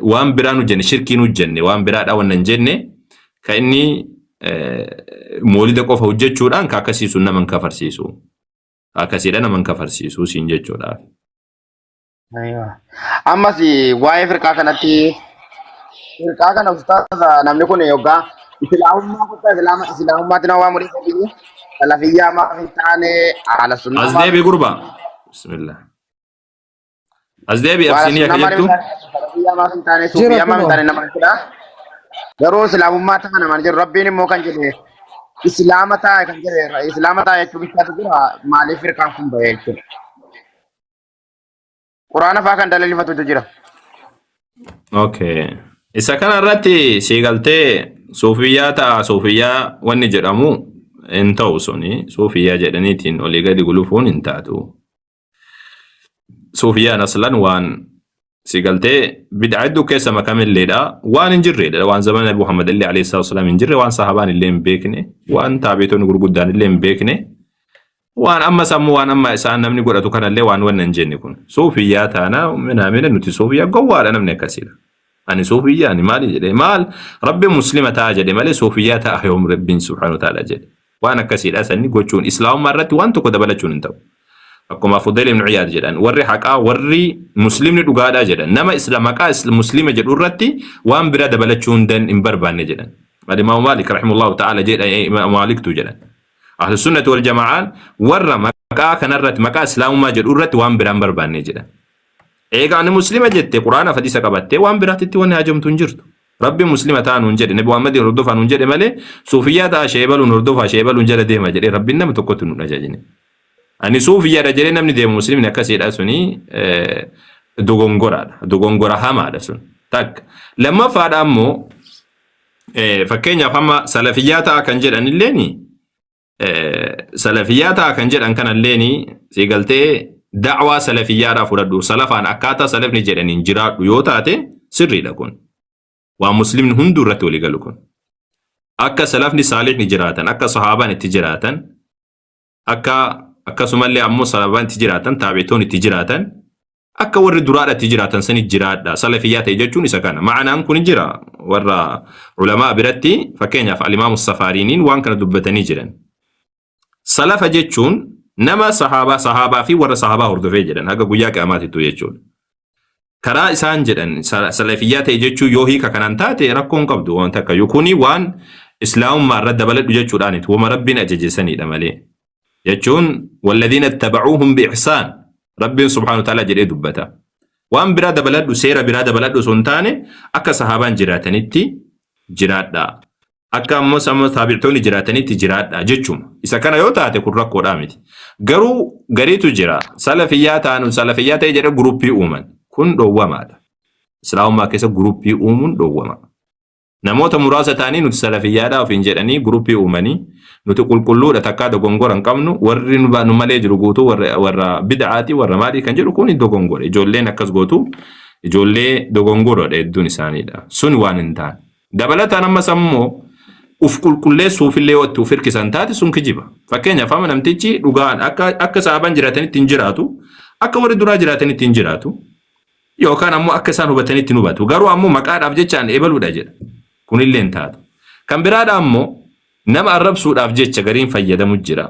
waan biraa nu jenne shirkii nu jenne waan biraadha waan hin jenne ka inni moolida qofa hojjechuudhaan ka akkasiisu nama kafarsiisu. Akkasiidha nama kafarsiisu siin jechuudha. Ammas waa'ee firqaa kanatti firqaa kana ustaaza namni kun yookaan islaamummaa kutaa islaamummaatti nama waa mudhii biyyi salafiyyaa maaf hin taane ala sunnaa. Asdeebi gurba. Bismillah. Asdeebi absiinii akka jettu. Salafiyyaa maaf hin taane suufiyyaa maaf hin taane nama jedha. Garuu islaamummaa ta'a nama jedhu rabbiin immoo kan jedhe islaama ta'a kan jedhe islaama ta'a jechuun bittaatu jira maaliif firqaan kun bahee jechuudha. Quraana fa'aa kan dalilifatutu jira. Okay. Isa kana irratti siigaltee suufiyyaa ta'a suufiyyaa wanni jedhamu hin ta'u suni suufiyyaa jedhaniitiin olii gadi gulufuun hin taatu. Suufiyyaan aslan waan siigaltee bid'aa hedduu keessa makamilleedha waan hin jirredha waan zaman Nabi Muhammad illee alayhi salaatu wasalaam hin jirre waan sahabaan illee hin beekne waan taabiitoonni gurguddaan illee hin beekne waan amma sammuu waan amma isaan namni godhatu kanallee waan wanna hin jenne kun suufiyyaa taana minamina nuti suufiyyaa gowwaadha namni akkasiidha. Ani suufiyyaa ani maali jedhee maal rabbi muslima ta'a jedhe malee suufiyyaa ta'a yoom rabbiin subhaanahu wa ta'ala jedhe waan akkasiidha sanni gochuun islaamummaa irratti waan tokko dabalachuun hin ta'u. Akkuma Fudayl ibn Iyaad jedhan warri haqaa warri muslimni dhugaadhaa jedhan nama maqaa muslima jedhu irratti waan biraa dabalachuun hin barbaanne jedhan. Imaamu Maalik rahimahullahu ta'ala jedha Imaamu Maaliktu jedhan. Ahlu sunnati wal jamaa'aan warra maqaa kanarratti maqaa islaamummaa jedhu irratti waan biraa hin barbaanne jedhan. Egaa ani muslima jette Quraana hadiisa qabattee waan biraatti wanni hajamtu hin jirtu. Rabbi muslima ta'an hun jedhe Nabi Muhammad hordofan hun jedhe malee suufiyyaa ta'a sheebaluun hordofaa sheebaluun jala deema jedhe rabbiin nama tokkotti nu dhajaajine. Ani suufiyyaadha jedhee namni deemu muslimni akkasiidha suni dogongoraadha. Dogongora hamaadha sun. Takka. Lammaffaadha ammoo fakkeenyaaf amma salafiyyaa ta'a kan jedhan illeeni salafiyyaa ta'a kan jedhan kanalleeni siigaltee da'waa salafiyyaadhaa fudhadhu salafaan akkaataa salafni jedhaniin jiraadhu yoo taate sirriidha kun. Waan muslimni hunduu irratti walii galu kun. Akka salafni saalihni jiraatan akka sahaabaan itti jiraatan akkasumallee ammoo sahaabaan itti jiraatan taabi'itoon itti jiraatan akka warri duraadha itti jiraatan sani jiraadha salafiyyaa ta'e jechuun isa kana ma'anaan kun jira warra ulamaa biratti fakkeenyaaf al-Imaamu Safaariiniin waan kana dubbatanii jiran salafa jechuun nama sahaabaa fi warra sahaabaa hordofee jedhan haga guyyaa qiyaamaatittu jechuudha. Karaa isaan jedhan salafiyyaa ta'e jechuun yoo hiika kanaan taate rakkoon qabdu waan takka kuni waan islaamummaa irra dabaladhu jechuudhaaniti wama rabbiin ajajesanidha malee. Jechuun walladhiina ittabacuuhum bi'ihsaan rabbiin subhaanahu wa ta'ala jedhee dubbata. Waan biraa dabaladhu seera biraa dabaladhu osoo hin taane akka sahaabaan jiraatanitti jiraadha. Akka ammoo taabi'itoonni jiraatanitti jiraadha jechuun isa kana yoo taate kun rakkoodhaa miti. Garuu gariitu jira salafiyyaa ta'e jedhee guruppii uuman kun dhoowwamaadha. Islaamummaa keessa guruppii uumuun dhoowwama. Namoota muraasa ta'anii nuti salafiyyaadhaa ofiin jedhanii guruppii uumanii nuti qulqulluudha takkaa dogongora hin qabnu warri nu malee jiru guutuu warra bid'aati warra maalii kan jedhu kun dogongora ijoolleen akkas gootu ijoollee dogongoroodha hedduun isaaniidha sun waan hin taane dabalataan ammas ammoo uf qulqulleessuufillee yoo itti uf hirkisan taate sun kijiba fakkeenyaaf amma namtichi dhugaan akka sahaabaan jiraatanitti hin jiraatu akka warri duraa jiraatanitti hin jiraatu yookaan ammoo akka isaan hubatanitti hin hubatu garuu ammoo maqaadhaaf jechaan eebaluudha jedha kunillee hin taatu kan biraadha ammoo nama arrabsuudhaaf jecha gariin fayyadamu jira.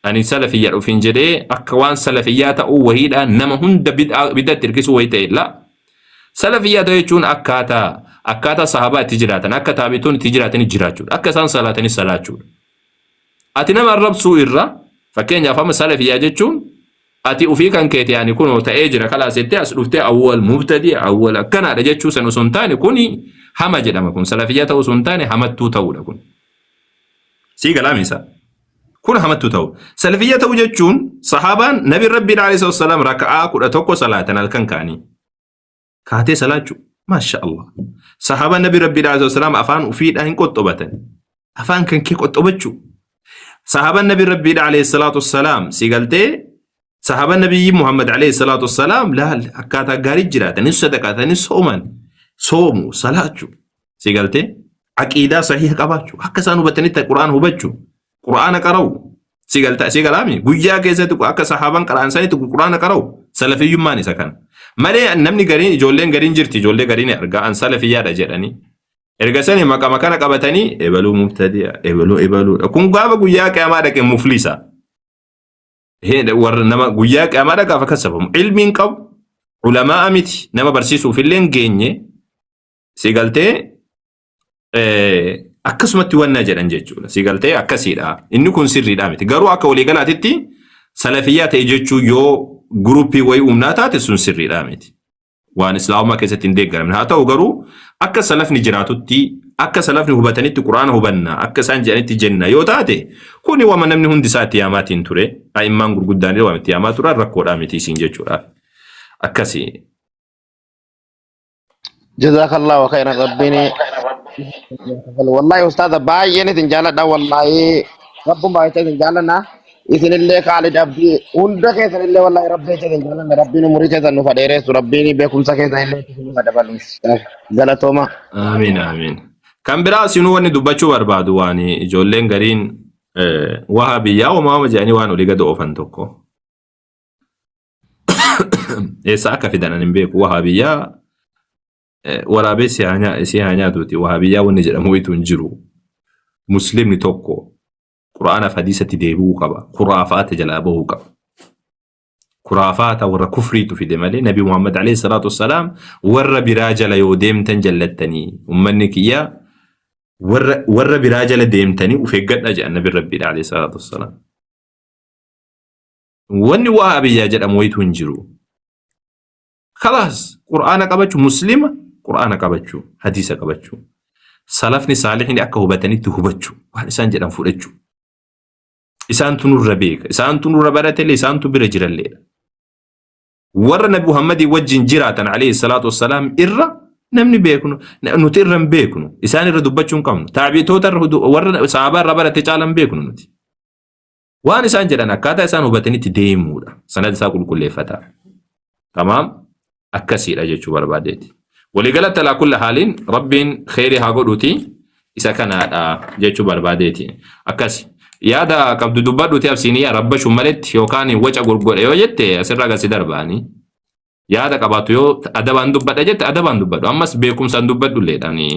أني سلفية وفين جدي أكوان سلفيات أو وهيدا نما هند بدأ تركيز وهيدا لا سلفيات يجون أكاتا صحابة تجراتن أكاتا بيتون تجراتن جراتون أكاسان صلاتن صلاتون أتنام الرب سوء الرا فكين يفهم سلفيات يجون أتي أفيك أنكيت يعني كونوا تأجر خلاص أسلوفتي أول مبتدئ أول كان على جتشو سنسنتاني كوني هما جدما كون سلفيات أو سنتاني هما توتاولا كون سي كلامي سا كون هما توتاو سلفيات أو جتشون صحابان نبي ربي عليه الصلاة والسلام ركعة كل أتوكو صلاة الكن كاني كاتي صلاة ما شاء الله صحابان نبي ربي عليه الصلاة والسلام أفان وفيد أهين كتبتن أفان كن كي كتبتشو صحابان نبي ربي عليه الصلاة والسلام سيقلتي صحابة النبي محمد عليه الصلاة والسلام لا أكاتا غاري جرات نس صدقات نس صومان صوموا صلاةو سيقالتي عقيدة صحيح قباچو حق سانو بتنيت القرآن هو بچو قرآن قرأو سيقالتا سيقالامي قويا كيسة أكا صحابان قرآن ساني تقول قرآن قرأو سلفي يماني سكان مالي نمني غارين جولين غارين جرتي جولي غارين أرغا أن سلفي يادا جراني إرغا ساني مكانا قبتاني إبالو مبتدئ إبالو كون قابا قويا كياما داك مفلسة هنا ور نما قوياك أمارا كافا كسبهم علمين قب علماء أمتي نما برسيسو في اللين جيني سيقالتي أكسمت وانا جران جيجولا سيقالتي أكسيرا إنو كن سري دامتي قارو أكا ولي قلاتي سلفيات جيجو يو جروبي وي أمناتات سن سري دامتي وان إسلام كيسة تندق من هاتا وقارو أكا سلفني جراتوتي أكا سلفني هبتنيت قرآن هبنا أكا سانجانيت جنة يوتاتي كوني وما نمني هندي ساتي ياماتين توري أيمان قرقوداني وامتي يامات تورا ركور آمتي سنجي جورا أكاسي جزاك الله خيرا ربيني والله أستاذ باي يعني تنجالة دا والله رب ما تنجالنا إذن الله خالد أبدي undek إذن الله والله ربي تنجالنا ربيني مريد تنو فديرس ربيني بكم سكيت إلا تنو فدبلوس غلطوما آمين آمين كان برا سينو واني دبچو بربادو واني جولين غرين وهابية وما مجاني وانو لغا دو أفن توكو إيسا أكا في دانا نمبيك وهابية ورابي سيهانيا دوتي وهابية ونجر مويتو نجرو مسلم نتوكو قرآن فحديثة ديبو قبا خرافات جلابه قبا خرافات ورا كفري في دمالي نبي محمد عليه الصلاة والسلام ورا براجل يوديم تنجلتني ومنك إياه ورا براجل ديمتني وفقد أجأ النبي ربي عليه الصلاة والسلام واني وهابي ياجر أمويت ونجرو خلاص قرآن قبتشو مسلمة قرآن قبتشو حديثة قبتشو سلفني صالحين أكا هبتني تهبتشو وحن إسان جران فرجو إسان تنور ربيك إسان تنور ربارة اللي إسان تبير جرى الليل ورا نبي محمد وجه جراتا عليه الصلاة والسلام إرّا نمني بيكونو نتيرن بيكونو إسان ردبتشون كم تعبي توتر ورا صحابة ربارة تجعلن بيكونو نتي وان إسان جرانا كاتا إسان هبتني تديمودا سند ساقول كل فتا تمام أكسير أجيشو بربادتي ولقلت على كل حال رب خيري هاقودوتي إسا كان جيشو بربادتي أكسي yaada qabdu dubbadhu ti absiniya rabba shumaletti yookaan waca gurgure yoo jette asirra gasi darbaani yaada qabaatu yoo adabaan dubbadha jette adabaan dubbadhu ammas beekumsaan dubbadhu leedhaani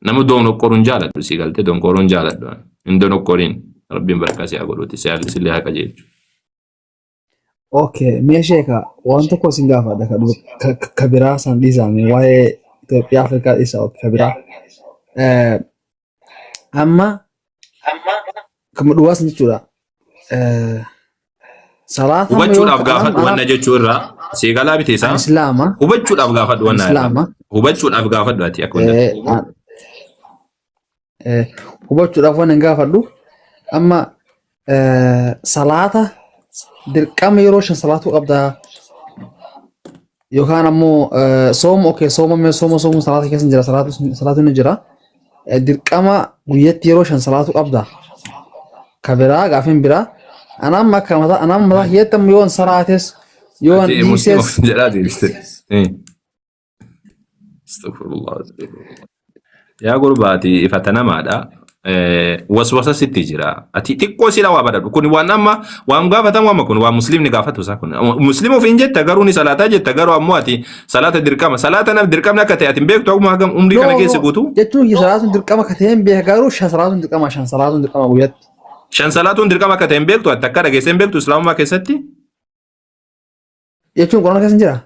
nama doon okkoruun jaaladhu si galte doon koruun jaaladhu hin doon okkoriin rabbiin baraka si godhuti si haalli sillee haqa jechu Okay, meesheeka wanta ko sin gaafadha kabiraa san dhiisaame waa'ee Itoophiyaa Afrikaa isa kabiraa amma كم دواس نجورا صلاة hubachuudhaaf gaafadhu wanna jechuurra seegalaa biteessa إسلاما hubachuudhaaf gaafadhu wanna إسلاما hubachuudhaaf gaafadhu ati akka wanda hubachuudhaaf wanna gaafadhu amma salaata dirqama yeroo shan salaatu qabdaa yookaan ammoo sooma okay sooma salaata keessa jira salaatu ni jira dirqama guyyatti yeroo shan salaatu qabdaa كبرا قافين برا أنا ما كمدا أنا ما يتم يون سرعتس يون ديسس جرادي استغفر الله يا قرباتي فتنا ماذا وسوسة ستجرا أتي تقوى سلا وابدا كوني وانما وانغافة وما كون ومسلم نغافة ساكون مسلم في إنجت تجاروني صلاة جت تجارو أمواتي صلاة دركام صلاة أنا دركام نكتة أتم بيك توما هم أمريكا نكيس بوتو جتوا هي صلاة دركام كتيم بيهجارو شان صلاة دركام عشان صلاة دركام ويت Shan salaatuun dirqama akka ta'e hin beektu ati akka dhageessee hin beektu islaamummaa keessatti. jechuun quraana keessa hin jira.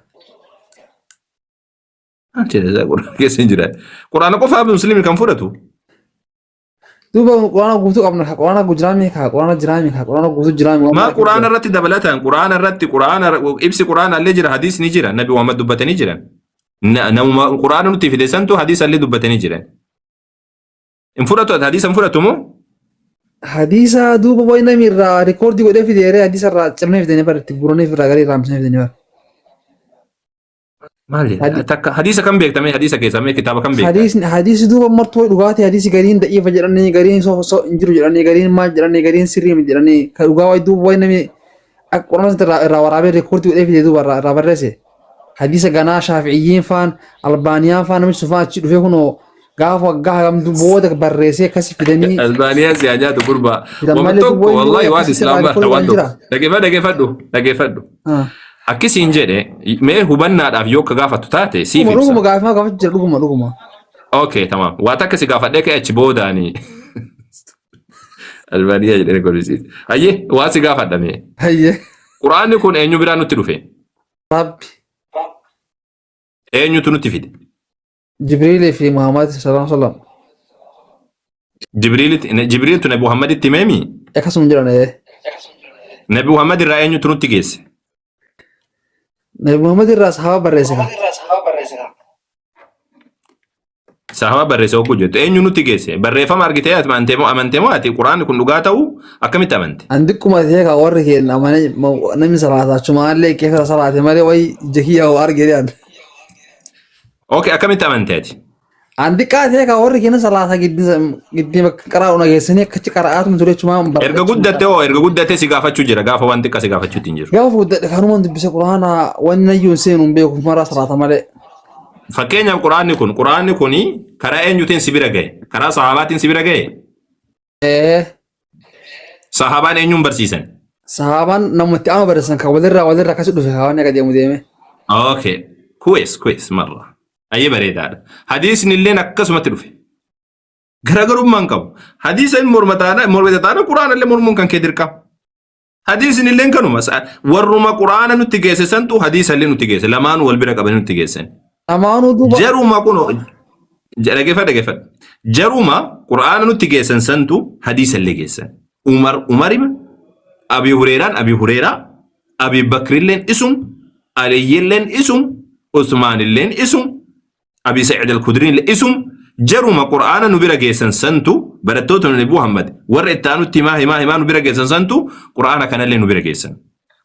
Quraana keessa hin jira. Quraana qofaaf musliimni kan fudhatu. Duuba quraana guutuu qabna quraana gujiraami quraana jiraami quraana guutuu jiraami. Maa quraana irratti dabalatan quraana irratti quraana ibsi quraana illee jira hadiis ni jira nabi Muhammad dubbatanii jiran. Namuma quraana nutti fide santu hadiis illee dubbatanii jiran. In fudhatu hadiisa hin fudhatu moo? Hadiisa duuba wayi namni irraa rikoordii godhee fideeree hadiisa irraa cirnee fidanii bara itti guuranii irraa garii raamsanii fidanii bara. Maali? Hadiisa kan beektame hadiisa keessamee kitaaba kan beektame. Hadiisi duuba martuu dhugaati hadiisi gariin da'iifa jedhanii gariin so hin jiru jedhanii gariin maal jedhanii gariin sirrii miti jedhanii kan dhugaa wayi duuba wayi namni akka quraana irraa waraabee rikoordii godhee fidee duuba irraa barreesse. Hadiisa ganaa shaafi'iyyiin faan albaaniyaan faan namichi sufaan achi dhufee kunoo gaafa waggaa hagamtu booda barreessee akkasi fidanii. Albaaniyaa siyaa nyaatu gurbaa. Wama tokko wallahi waan islaamaa waan tokko dhageeffadhu. Akkisiin jedhe mee hubannaadhaaf yoo akka gaafatu taate siif ibsa. Dhuguma gaafachuu jira dhuguma. Okay tamam waa takka si gaafadhee ka'e achi boodaani. Albaaniyaa jedhee qorisiis. Hayyee waa si gaafadhame. Hayyee. Quraanni kun eenyu biraa nutti dhufe? Rabbi. Eenyutu nutti fide? Jibriilii fi Muhammad sallallahu alaihi wasallam. Jibriiltu Nabi Muhammaditti himeemi? Akkasuma jiran. Nabi Muhammad irraa eenyutu nutti geesse? Nabi Muhammad irraa sahaba barreesse ka. Sahaba barreesse ogguu jettu eenyu nutti geesse? Barreeffama argitee ati amantee moo ati quraanni kun dhugaa ta'uu akkamitti amante? Andikkuma ta'ee ka warri keenya amane namni salaatachumaallee keessa salaate malee wayi jahiyyaa argee Okay, akkamitti amante ati? Andikkaa ta'ee ka warri keenya salaata giddii qaraa una geessanii akkachi qara'aatu ture jechuun erga guddatte si gaafachuu jira gaafa waan xiqqaa si gaafachuu hin jiru. Gaafa guddatte kanuma dubbise quraana wanni nayyuu seenu hin beeku mara salaata malee. Fakkeenyaaf quraanni kun karaa eenyuutiin si bira gahe? Karaa sahabaatiin si bira gahe? Sahabaan eenyuun barsiisan? Sahabaan namatti ama barsiisan kan walirraa akkasi dhufe hawaasni akka deemu deeme. Okay, kuwees marra. Ayyee bareedaadha. Hadiisni illee akkasumatti dhufe. Garaagarummaan qabu. Hadiisa inni mormata taana quraana illee mormuun kan kee dirqama. Hadiisni illee kanuma warruma quraana nutti geesse santu hadiisa illee nutti geesse lamaan wal bira qabanii nutti geessan. Lamaanuu duuba. Jaruma kun dhageeffadha. Jaruma quraana nutti geessan santu hadiisa illee geessan. Umarima Abi Hureeraa Abi Bakrilleen isum Aliyyilleen isum Usmaanilleen isum Abi Sa'id al-Khudriin isum jaruma quraana nu bira geessan santu barattoota Nabi Muhammad warra itti aanutti himaa nu bira geessan santu quraana kanallee nu bira geessan.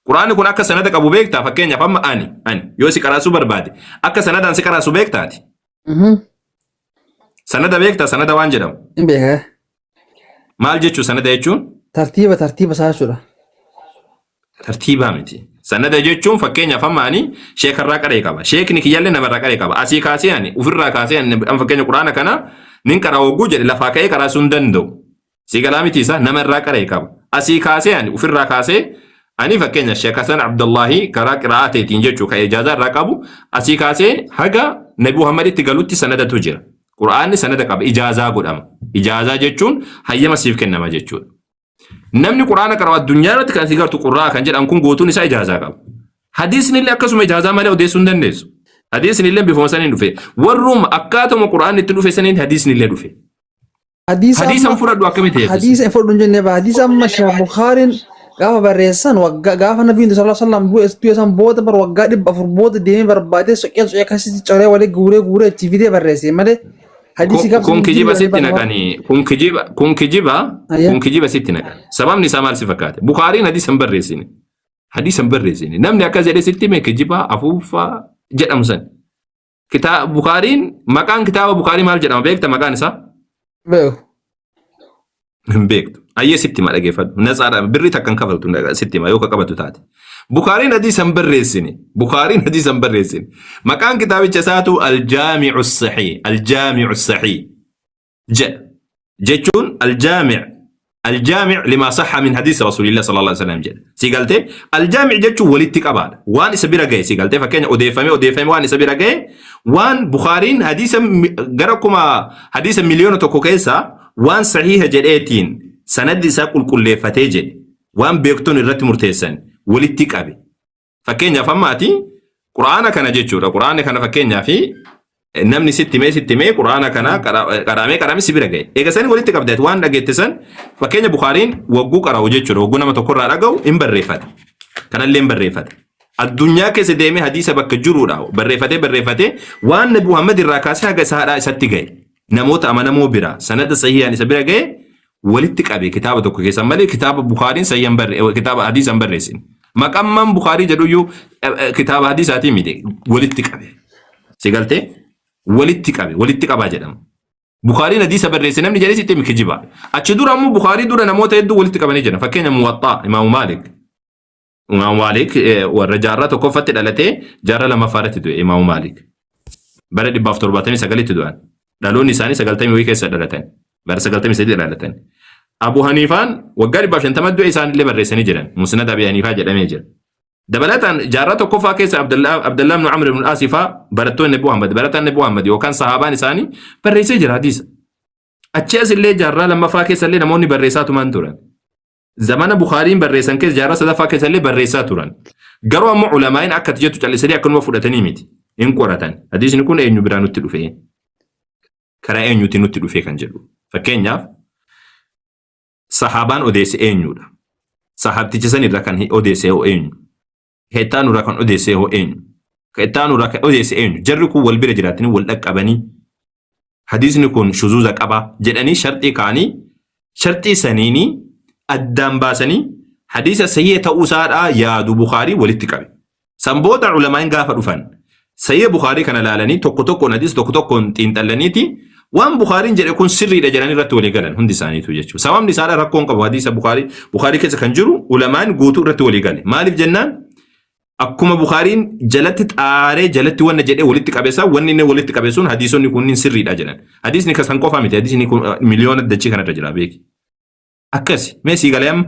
Quraanni kun akka sanada qabu beektaa fakkeenyaaf amma ani yoo si qaraasuu barbaade akka sanadaan si qaraasuu beektaati. Sanada beektaa sanada waan jedhamu. Hin beekaa. Maal jechuu sanada jechuun? Tartiiba isaa jechuudha. Tartiibaa miti. Sanada jechuun fakkeenyaaf amma ani sheekarraa qaree qaba. Sheekni kiyyaallee namarraa qaree qaba. Asii kaasee ani ofirraa kaasee ani fakkeenya quraana kana nin qaraa hogguu jedhe lafaa ka'ee qaraasuu hin danda'u. Si galaa miti isaa namarraa qaree qaba. Asii kaasee ani ofirraa kaasee ani fakkeenya Sheek Hasan Abdullahi karaa qiraa'ateetiin jechuu ka ijaazaa irraa qabu asii kaasee haga Nabi Muhammaditti galutti sanadatu jira. Quraanni sanada qaba ijaazaa godhama. Ijaazaa jechuun hayyama siif kennama jechuudha. Namni quraana qara'u addunyaa irratti kan si gartu qurraa kan jedhan kun guutuun isaa ijaazaa qaba. Hadiisni illee akkasuma ijaazaa malee odeessuu hin dandeessu. Hadiisni illee bifuma saniin dhufe. Warruma akkaatuma quraanni itti dhufe saniin hadiisni illee dhufe. Hadiisan fudhadhu akkamitti eebbisa? Hadiisa fudhadhu hin jenne hadiisa amma Sheekh Bukhaariin gaafa barreessan gaafa Nabiin sallallahu alaihi wasallam bu'ee san booda bar waggaa 400 booda deemee barbaadee soqee akkasitti coree walee guuree itti fidee barreesse malee. Kun kijiba sitti naqanii kun kijiba sitti naqan sababni isaa maal si fakkaate Bukaariin hadiisan barreessine namni akkas jedhee sitti mee kijiba afuuffaa jedhamu san Bukaariin maqaan kitaaba Bukaarii maal jedhama beekta maqaan isaa? Beeku. Hin beektu ayyee sitti ma dhageeffadhu natsaadha birrii takkan kafaltu sitti ma yoo ka qabatu taate Bukaariin hadiisan barreessine maqaan kitaabicha isaatu Al-Jaami'u Sahih jechuun Al-Jaami' lima sahha min hadiis Rasuulillah sallallahu alaihi wasallam jedha si galtee Al-Jaami' jechuun walitti qabaadha waan isa bira gahe si galtee fakkeenya odeeffame waan isa bira gahe waan Bukaariin hadiisa gara kuma hadiisa miliyoona tokko keessaa waan sahiha jedheetiin sanaddi isaa qulqulleeffatee jedhe waan beektoon irratti murteessan walitti qabe. Fakkeenyaaf amma ati Quraana kana jechuudha. Quraana kana fakkeenyaaf namni sitti mee Quraana kana qaraamee si bira ga'e. Eega sani walitti qabdeet waan dhageettisan fakkeenya Bukaariin wagguu qara'u jechuudha. Wagguu nama tokkorraa dhaga'u hin barreeffate. Kanallee hin barreeffate. Addunyaa keessa deemee hadiisa bakka jiruudha. Barreeffatee waan Nabi Muhammad irraa kaasee haga isaadhaa isatti ga'e. Namoota amanamoo bira sanada sahihaan isa bira ga'e walitti qabe kitaaba tokko keessan malee kitaaba Bukaariin sahihaan kitaaba hadiisaan barreessin. Maqamman Bukaarii jedhuyyuu kitaaba hadiisaatii miti walitti qabe. Sigaltee walitti qabaa jedhama. Bukaariin hadiisa barreesse namni jedhee sitti mikijiba. Achi dura ammoo Bukaarii dura namoota hedduu walitti qabanii jiran. Fakkeenya Muwaxxaa Imaamu Maalik. Imaamu Maalik warra jaarraa tokkoffatti dhalatee jaarraa lammaffaarratti du'e Imaamu Maalik. Bara 179 du'an. Dhaloonni isaanii 90 keessa dhalatan. Bara 93 dhalatan. Abu Haniifaan waggaa 150 du'e isaanillee barreessanii jiran. Musnad Abi Haniifaa jedhamee jira. Dabalataan jaarraa tokkoffaa keessa Abdullah ibn Amr ibn Asifaa barattoonni Nabi Muhammad yookaan sahaabaan isaanii barreessee jira hadiisa. Achi asillee jaarraa lammaffaa keessallee namoonni barreessaa tuman turan. Zamana Bukaariin barreessan keessa jaarraa sadaffaa keessallee barreessaa turan. Garuu ammoo ulamaa'in akka jettu callisanii akkanuma fudhatanii miti. Hin qoratan. Hadiisni kun eenyu biraa nutti dhufe? Karaa eenyuutiin nutti dhufe kan jedhu. Fakkeenyaaf sahaabaan odeesse eenyudha? Sahaabticha sanirra kan odeesse hoo eenyu? Heettaanurraa kan odeesse hoo eenyu? Heettaanurraa kan odeesse eenyu? Jarri kun wal bira jiraatanii wal dhaqqabanii hadiisni kun shuzuuza qaba jedhanii sharxii kaanii sharxii saniinii addaan baasanii hadiisa sayyee ta'uusaadhaa yaadu Bukaarii walitti qabe. Sanboota ulamaan gaafa dhufan sayyee Bukaarii kana laalanii tokko tokkoon hadiisa tokko tokkoon xiinxallaniiti waan Bukaariin jedhe kun sirriidha jedhanii irratti walii galan hundi isaaniitu jechuudha. Sababni isaadhaa rakkoon qabu hadiisa Bukaarii keessa kan jiru ulamaan guutuu irratti walii gale. Maaliif jennaan? Akkuma Bukaariin jalatti xaaree jalatti wanna jedhee walitti qabeessaa wanni inni walitti qabeessuun hadiisonni kunniin sirriidha jedhan. Hadiisni kasan qofaa miti hadiisni kun miliyoona dachii kanarra jira beeki. Akkasi mee sii galee amma?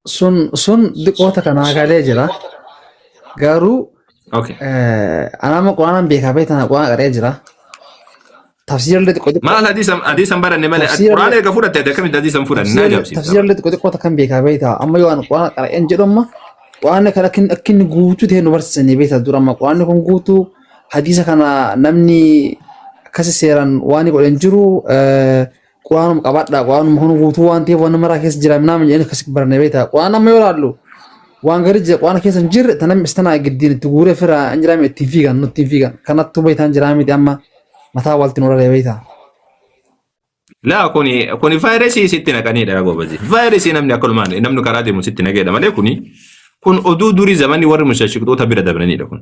Sun diqoota kanaa galee jira. Garuu anama Quraanaan beekaa beektan Quraan qaree jira. Tafsiirri xiqqoo maal hadiisan baranne malee Quraan eega fudhatte akkamitti hadiisan fudhanne naa jaabsiisa. Tafsiirri xiqqoo kan beekaa beektaa amma yoo an Quraan qareen jedhu amma Quraanni kan akka inni guutuu ta'e nu barsiisanii beektaa dura amma Quraanni kun guutuu hadiisa kana namni akkasi seeran waan godhan jiru Quraanuma qabaadha Quraanuma kun guutuu waan ta'eef waan maraa keessa jira minaa jedhanii akkasi barannee beektaa Quraan amma yoo ilaallu waan gari jira Quraan keessa hin jirre tanam istanaa giddiin itti guuree fira hin jiraame ittiin fiigan nutti fiigan kanattu beektaan jiraa miti amma mataa walti nurra beektaa. Laa kuni vaayirasii sitti naqaniidha gobazi. Vaayirasii namni akkanumaan namni karaa deemu sitti naqeedha malee kun oduu durii zamanni warri mushashiktoota bira dabranidha kun.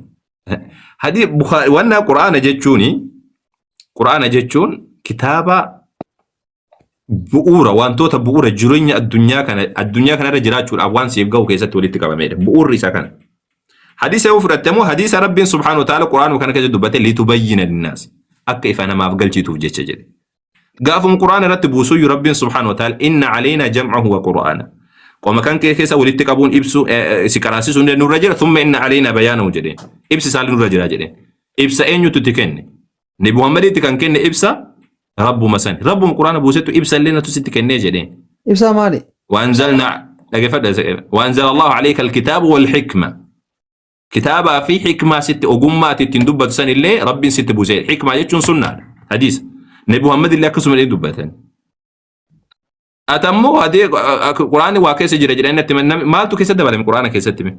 Wanna Quraana jechuun kitaaba bu'uura wantoota bu'uura jireenya addunyaa kanarra jiraachuudhaaf waan siif ga'u keessatti walitti qabamedha. Bu'uurri isaa kana. Hadiisa yoo fudhattamu hadiisa Rabbiin subhaanahu wa ta'ala Quraanuma kana keessa dubbate litubayyina linnaas akka ifa namaaf galchituuf jecha jedhe. Gaafum Quraana irratti buusuu Rabbiin subhaanahu wa ta'ala inna caleena jam'ahu wa qura'aana. Qoma kan keessa walitti qabuun ibsu si qaraasisuun nurra jira thumma inna caleena bayaanahu jedhe. Ibsi isaa nurra jira jedhe. Ibsa eenyutu itti kenne? Nabi Muhammaditti kan kenne ibsa Rabbuma sani. Rabbuma Quraana buusetu ibsa illee natu sitti kennee jedhe. Ibsa maali? وأنزل الله عليك الكتاب والحكمة كتابة في حكمة ست أقومات تندبت سن اللي ربي ست بوزيل حكمة يجون سنة حديث نبي محمد اللي أكسم اللي دبتن أتمو هذه القرآن واقع سجرة جرينا تمنى ما تو كيسد بالهم القرآن كيسد تمي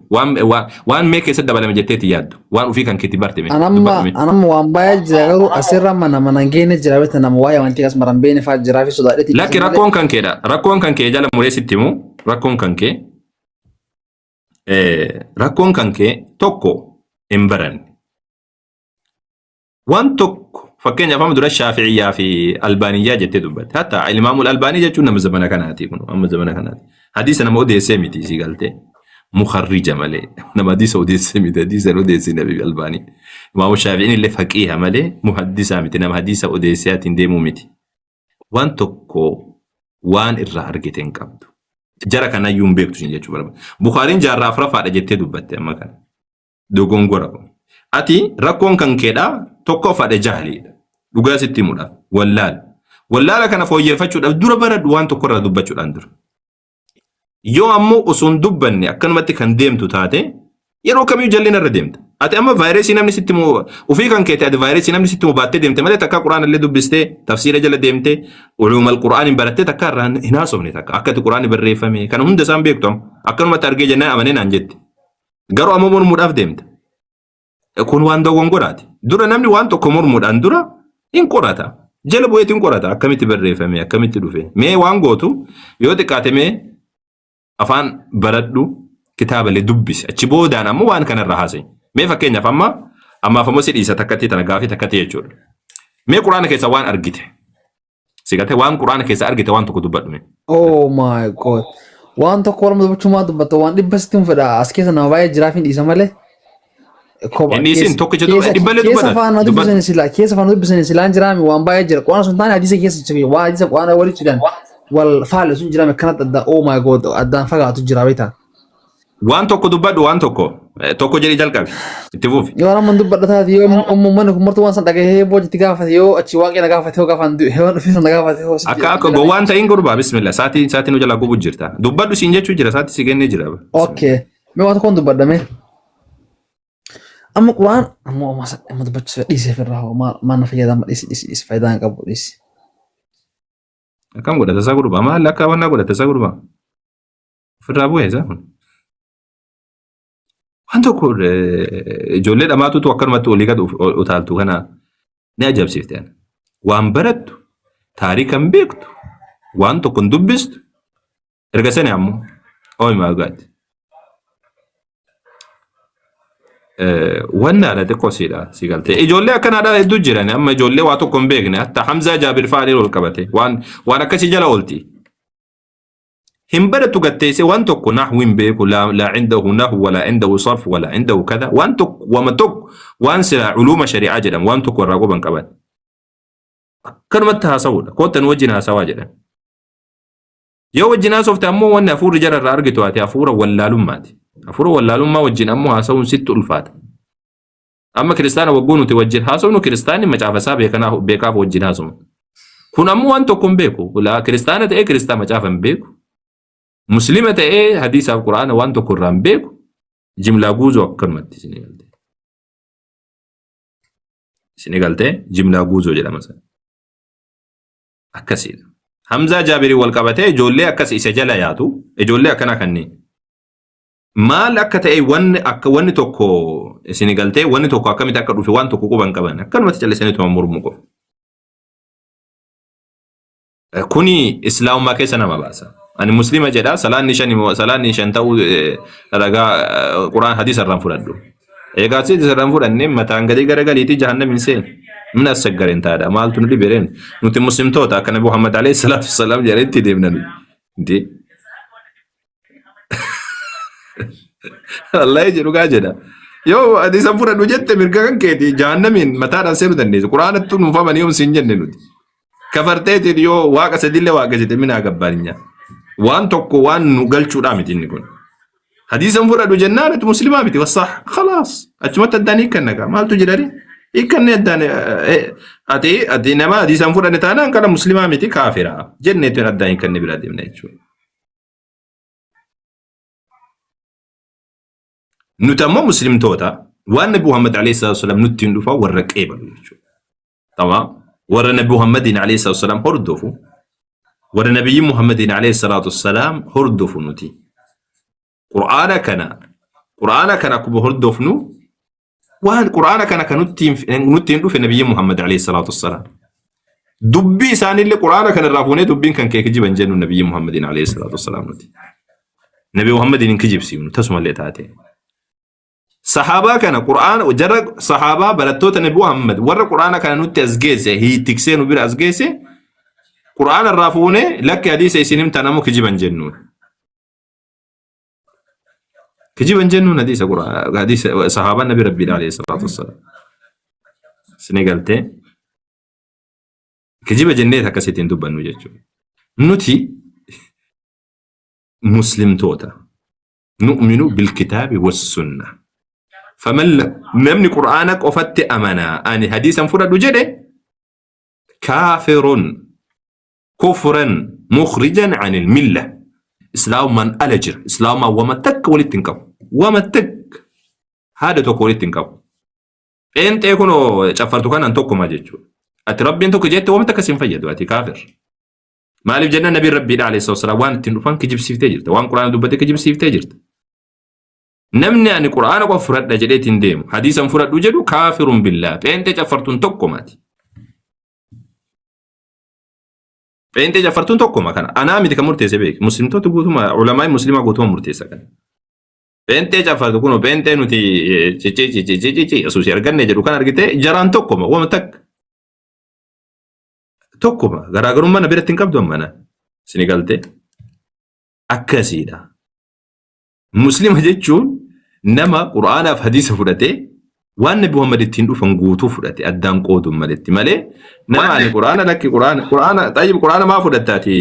وان ما كيسد بالهم جتتي ياد وان وفي كان كتير تمي أنا وان بايج جرو أسرع من جين جرابة أنا موايا وانتي كاس مرام بين فاج جرافي سودارتي لكن ركون كان كي جال مريس تيمو ركون كان كي ركون كان كي توكو إمبرن وان توكو فكين يفهم دور الشافعية في ألبانية جت دبت حتى الإمام الألباني جتنا من زمان كان هاتي أما زمان كان هاتي حديث أنا مودي سميتي سي قالته مخرجة ملي نما حديث ودي سميت حديث ودي سنبي الألباني الإمام الشافعي اللي فقيه ملي محدث متي نما حديث ودي سيات ديمو متي وان توكو وان الرهرجتين قبض جرى كان يوم بيكتو شنجة شو بخارين جرى أفرافا جت دبت أما كان دوغون غورا أتي ركون كان كذا توكو فاد جهلي dhugaa sitti muudha wallaala kana fooyyeffachuudhaaf dura bara waan tokko irraa dubbachuudhaan dura yoo ammoo usun dubbanne akkanumatti kan deemtu taate yeroo kamiyyuu jalleen irra deemta. Ati amma vaayirasii namni sitti ufii kan keete ati vaayirasii namni sitti baattee deemte malee takka quraana illee dubbistee tafsiira jala deemte ulumal qura'aan barattee takka irraa hin haasofne takka akka ati quraani barreeffame kana hunda isaan beektu akkanumatti argee jennaan amanee naan jette. Garuu ammoo mormuudhaaf deemta. Kun waan dogongoraati. Dura namni waan tokko mormuudhaan dura hin qorata. Jala bu'eetiin qorata akkamitti barreeffame akkamitti dhufe. Mee waan gootu yoo xiqqaate mee afaan baradhu kitaabalee dubbise achi boodaan ammoo waan kanarra haasa'e. Mee fakkeenyaaf ammaaf ammoo si dhiisa takkatti tana gaafii takkatti jechuudha. Mee quraana keessa waan argite. Sigatee waan quraana keessa argite waan tokko dubbadhume. Oh my god. Waan tokko waluma dubbachumaa dubbatta waan dhibba sitti hin fedha as keessa nama baay'ee jiraafin dhiisa malee. Inni isin tokko jedhu dhibbalee dubbata. Keessa faana dubbisanii silaan jiraami waan baay'ee jira. Quraana sun taane hadiisa keessa jira waan hadiisa quraana walitti fidan wal faale sun jiraami kanatti adda oh my god addaan fagaatu jira beektaa. Waan tokko dubbadhu waan tokko jedhii jalqabe itti fuufi. Yoo nama dubbadha taate yoo uummanni kun martuu waan san dhagahee boojitti gaafate yoo achi waaqee na gaafate yoo gaafan yoo dhufee na gaafate yoo. Akka gowwaan ta'in gurbaa bismillah saatii nu jala gubu jirta. Dubbadhu siin jechuu jira saatii si kennee jira. Okay. Mee waan tokkoon dubbadhame. Amma quraan amma dubbachuu dhiisee firraa hoo maal na fayyadama dhiisi faayidaa hin qabu dhiisi. Akkam godhata isaa gurbaa maal akka waan godhata isaa gurbaa. Firraa bu'ee isaa kun. Waan tokko ijoollee dhamaatutu akkanumatti olii gad utaaltu kana ni ajaa'ibsiifte. Waan barattu, taarika hin beektu, waan tokko hin dubbistu, erga sani ammoo ooyi maagaati. Wanni haala xiqqoosiidha si galtee. Ijoollee akkanaadhaa hedduu jiran amma ijoollee waa tokko hin beekne hatta Hamzaa Jaabir fa'aa ol qabate waan akkasii jala oolti. هم بدأت قتيسي وانتك نحو بيك لا عنده نحو ولا عنده صرف ولا عنده كذا وانتك ومتك وانسى علوم شريعة جدا وانتك والرقوبا كمان كلمتها سودا كنت نوجهها سوا جدا يو وجهنا سوفت أمو وانا أفور جرى الرارقة واتي أفور ولا لماتي أفور ولا لما وجهنا أمو هاسون 6 ألفات أما كريستانا وقونو توجه هاسون وكريستاني ما جاف سابي كنا بيكاف وجهنا هاسون كون أمو وانتكم بيكو ولا كريستانا تأي كريستا ما جافن بيكو مسلمة إيه حديث القرآن وأنتو قرآن بيكو جملة جوزو كلمة سنغالتي جملة جوزو جدا مثلا أكسيد حمزة جابري والكابتة جولة أكس إسجلا ياتو جولة أكنا كني ما لك تأي وان توكو سنغالتي وان توكو أكمل تأكل في وان توكو كوبان كمان كلمة تجلس سنة تمر مقف كوني إسلام ما كيسنا ما باسا أنا مسلمة جدا سلام نشان تاو رجع قرآن حديث الرام فلادو إيجاد سيد الرام فلان متى عندي كرجع ليتي جهنم إنسان من السجارين تادا ما قلت نلي بيرين نوتي مسلم توتا كان أبو محمد عليه الصلاة والسلام جرين تدي منن دي الله يجرو كاجدا يو حديث الرام فلادو جت مركان كيتي جهنمين متى نسير تندي قرآن التون مفهوم اليوم سنجن نودي كفرتي يو واقع سديله واقع جت من أقبلنيا وان توكو وان نقلشو رامتين نكون حديثا فرادو جنانة مسلمة بتي والصح خلاص أجمت الداني كنكا ما تجري إكن الداني أتي نما حديثا فرادو تانا كان مسلمة بتي كافرة جنة الداني كن بلادي من أجمع نتمم مسلم توتا وان نبي محمد عليه الصلاة والسلام نتين دفا ورق إيبا تمام ور نبي محمد عليه الصلاة والسلام هردفو ور نبي محمد عليه الصلاة والسلام هردفو نتي قرآن كان كبو هردفنو وان قرآن كان نتين في نبي محمد عليه الصلاة والسلام دبي ساني اللي قرآن كان الرافوني دبين كان كيكي جيبان جنو نبي محمد عليه الصلاة والسلام نتي نبي محمد ينكجيب سيونو تسمى اللي تاتي صحابة كان قرآن وجرى صحابة بلتوت نبي محمد ور قرآن كان نتي أزجيسة هي تكسين وبير أزجيسة قرآن الرافوني لك حديث سينم تنامو كجيبان جنون كجيبان جنون حديث قرآن حديث صحابة النبي ربي عليه الصلاة والسلام سنقلتي كجيب جنة كسيتين دبان وجهه نتي مسلم توتا نؤمن بالكتاب والسنة فمن نمني قرآنك أفت أمنا أني حديثا فرد جده كافر كفرا مخرجا عن الملة إسلام من ألجر إسلام وما تك ولتنكب وما تك هذا توك ولتنكب أنت يكونوا شفرتوا كان أنتوكم ما جيتوا أتربي أنتوك جيت وما تكسين فيد واتي كافر ما لي جنة نبي ربي عليه الصلاة والسلام وان تنفان كجيب سيف تجرت وان قرآن دبته كجيب سيف تجرت نمني أن القرآن وفرد لجليت ديم حديثا فرد وجدوا كافر بالله فأنت شفرتون توكماتي فأنت جفرتون توكما كان أنا ميت كمرتيس بيك مسلم تو تقولوا علماء مسلمة قولوا مرتيس كان فأنت جفرتوا كونوا فأنت نتي تي أسوسي أرجع نجرو كان أرجعته جران توكما ومتك توكما غراغرون ما نبيرت تنكب دوم منا سنقالته أكاسيدا مسلم هجتشون نما قرآن في حديث فرته وان نبي محمد التندو فنقوتو فرته أدان قودم مالتي مالي نما عن القرآن لك قرآن طيب القرآن ما فرتاتي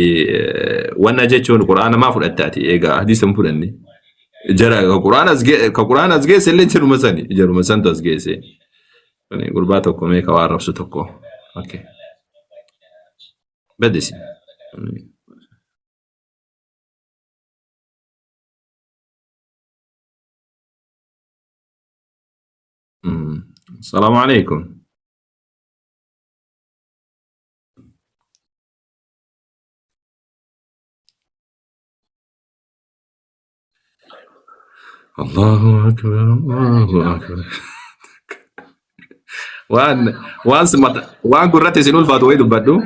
وانا جتشون القرآن ما فرتاتي إيجا حديث مفرني جرا القرآن أزجي سلين جرو مسان تو أزجي سي يعني قرباتو كومي كوارف ستوكو أوكي بديسي السلام عليكم الله أكبر الله أكبر وان سمعت وان قرأت سنول فاتوي دبادو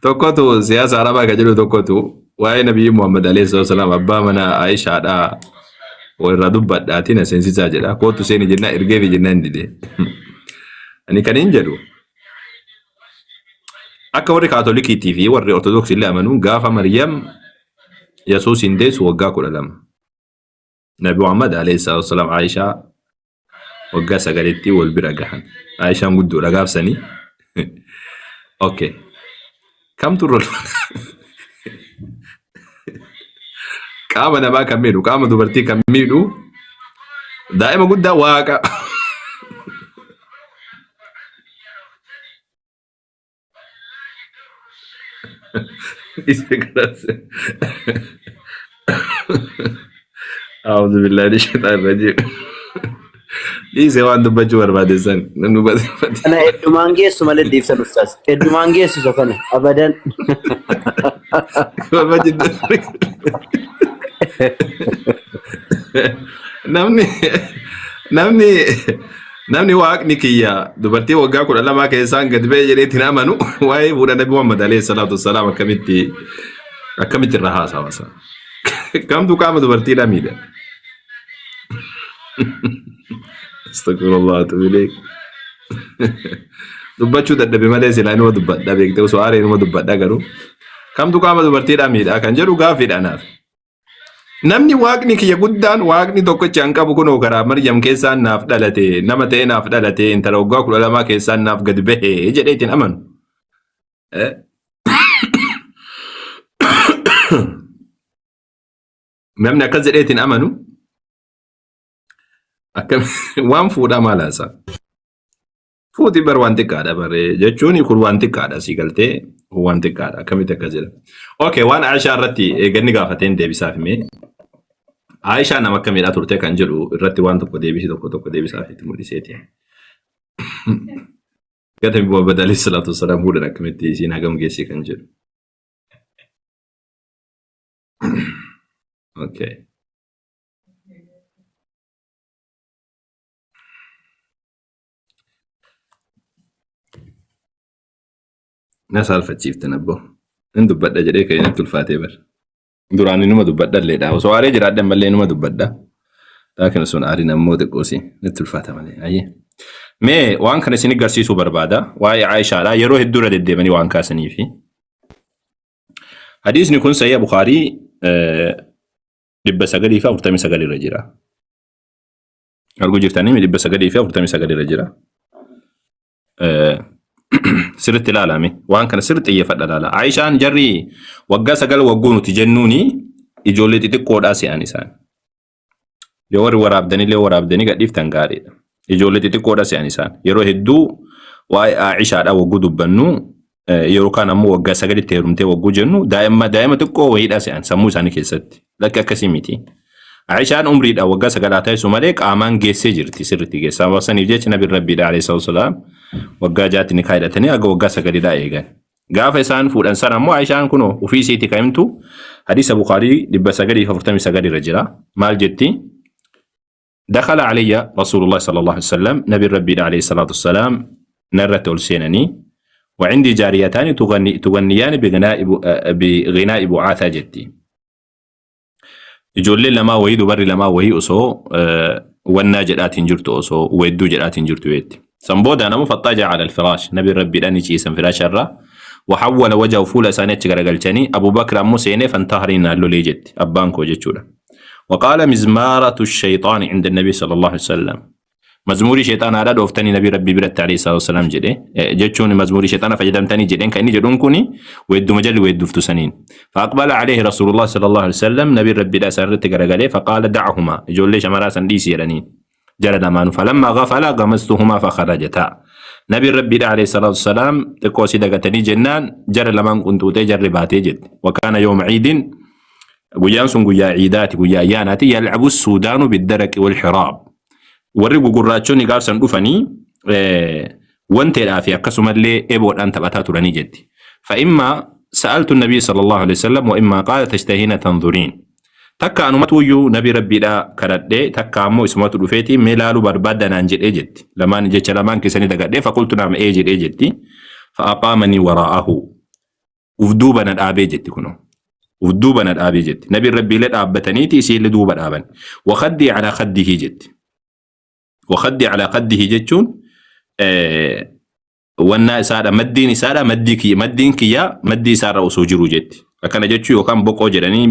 tokkotu siyaasa arabaa ka jedhu tokkotu waa'ee nabiyyi Muhammad alayhi salaam abbaa mana Aishaadhaa warra dubbadhaatiin aseensisaa jedha kootu seeni jennaa ergeefi jennaa hin dide ani kan hin jedhu akka warri kaatolikiitii fi warri ortodoksii illee amanuun gaafa Maryam Yesuus hin deessu waggaa 12 Nabi Muhammad alayhi salaam Aishaa waggaa 9tti wal bira gahan Aishaan guddoodha gaafsanii okay kam turul qaama namaa kan miidhu qaama dubartii kan miidhu daa'ima guddaa waaqa أعوذ بالله من الشيطان الرجيم ليس وان دبجو برباد الزن أنا إدمانجي سمالة ديفسن أستاذ إدمانجي سوكانه أبدا namni waaqni kiyya dubartii waggaa 12 keessaan gad ba'ee jedheetiin amanu waa'ee fuudha Nabi Muhammad alayhi salaatu wassalaam akkamitti irraa haasawasa kamtu qaama dubartiidha miidha astagfirullah atubu ilayk dubbachuu dadhabe malee silaa inuma dubbadha beektee osoo aaree inuma dubbadha garuu kamtu qaama dubartiidha miidha kan jedhu gaaffiidha naaf namni waaqni kiyya guddaan waaqni tokkicha hin qabu kunoo karaa Maryam keessaan naaf dhalate nama ta'e naaf dhalate intala waggaa 12 keessaan naaf gad bahe jedheetiin amanu namni akkas jedheetiin amanu akkam waan fuudhaa maalaasa fuuti bar waan xiqqaadha bare jechuun kun waan xiqqaadha si galtee waan xiqqaadha akkamitti akkas jedha okay waan Aishaa irratti ganni gaafateen deebisaaf hime Aishaa nama akkamiidha turte kan jedhu irratti waan tokko deebisi tokko deebisaaf itti mul'iseeti gata Muhammad alayhi salaatu wassalaam fuudhan akkamitti isiin hagam geesse kan jedhu okay nasal fachiiftan abbo in dubbadha jedhee kan inni tulfaatee bar duraan inuma dubbadha illeedha osoo aaree jiraadhan mallee inuma dubbadha laakiin sun aarii nammoo xiqqoosi ni tulfaata malee ayyee mee waan kana isin agarsiisuu barbaada waa'ee Aishaadha yeroo hedduu irra deddeemanii waan kaasanii fi hadiisni kun Sahih Bukhaarii 949 irra jira arguu jirtanii 949 irra jira sirriitti ilaalame waan kana sirriitti xiyyeeffadha ilaala Aishaan jarri waggaa 9 wagguu nuti jennuuni ijoollee xixiqqoodhaa se'an isaan yoo warri waraabdanii gadhiiftan gaariidha ijoollee xixiqqoodhaa se'an isaan yeroo hedduu وعائشة أو وجود بنو يروكان أمو وجا سجل تيرمتي وجوجنو دائما تقو وهيد أسان سمو ساني كيست لك كسيمتي عائشة أمريد أو وجا سجل أتاي سمالك أمان جيس جرتي سرتي جيس وصل يجيش نبي ربي عليه الصلاة والسلام وجا جاتني كايدتني أجو وجا سجل دا إيجان قاف إنسان فول إنسان أمو عائشة كنو وفي سيتي كايمتو حديث بخاري لب سجل ففتمي سجل رجلا مال جتي دخل علي رسول الله صلى الله عليه وسلم نبي ربي عليه الصلاة والسلام نرت ألسينني وعندي جاريتان تغنيان بغناء بعاثة جدي يقول لي لما ويد بري لما وي أسو والناجرات جرت أسو ويدو جرات جرت ويد سنبودا نمو فاضطجع على الفراش نبي ربي لاني جيسا فراش الرا وحول وجهه فول سانيت غرغلتني ابو بكر امو سيني فانتهرين قال له لي جت ابانكو جچودا وقال مزمارة الشيطان عند النبي صلى الله عليه وسلم مزموري شيطان هذا دوفتني نبي ربي برت عليه الصلاه والسلام جدي جچون مزموري شيطان فجدمتني جدين كاني جدونكوني ويدو مجل ويدو فتسنين فاقبل عليه رسول الله صلى الله عليه وسلم نبي ربي لا سرت غرغله فقال دعهما يقول لي شمرا سندي سيرني جرد امان فلما غفل غمستهما فخرجتا نبي ربي عليه الصلاه والسلام تكوسي دغتني جنان جر لمن كنت تجرباتي جد وكان يوم عيد غيان سن غيا عيدات غيا ياناتي يلعب السودان بالدرك والحراب ورغو غراچوني غارسن دفني وانت دافي اكسمله ابو دان تباتا تراني جدي فاما سالت النبي صلى الله عليه وسلم واما قال تشتهين تنظرين تكا انو متويو نبي ربي دا كردي تكا مو اسمات دفيتي ميلالو بربادنا انجد اجت لما نجي لما كسني دغدي فقلت نعم اجد اجتي فاقامني وراءه ودوبنا الابي جت كنو ودوبنا الابي جت نبي ربي لا ابتنيتي سي لدوب الابن وخدي على خده جت وخدي على خده جتون وانا ساده مديني ساده مدينك يا مدي ساره وسوجرو جت akkana jechuu yookaan boqoo jedhanii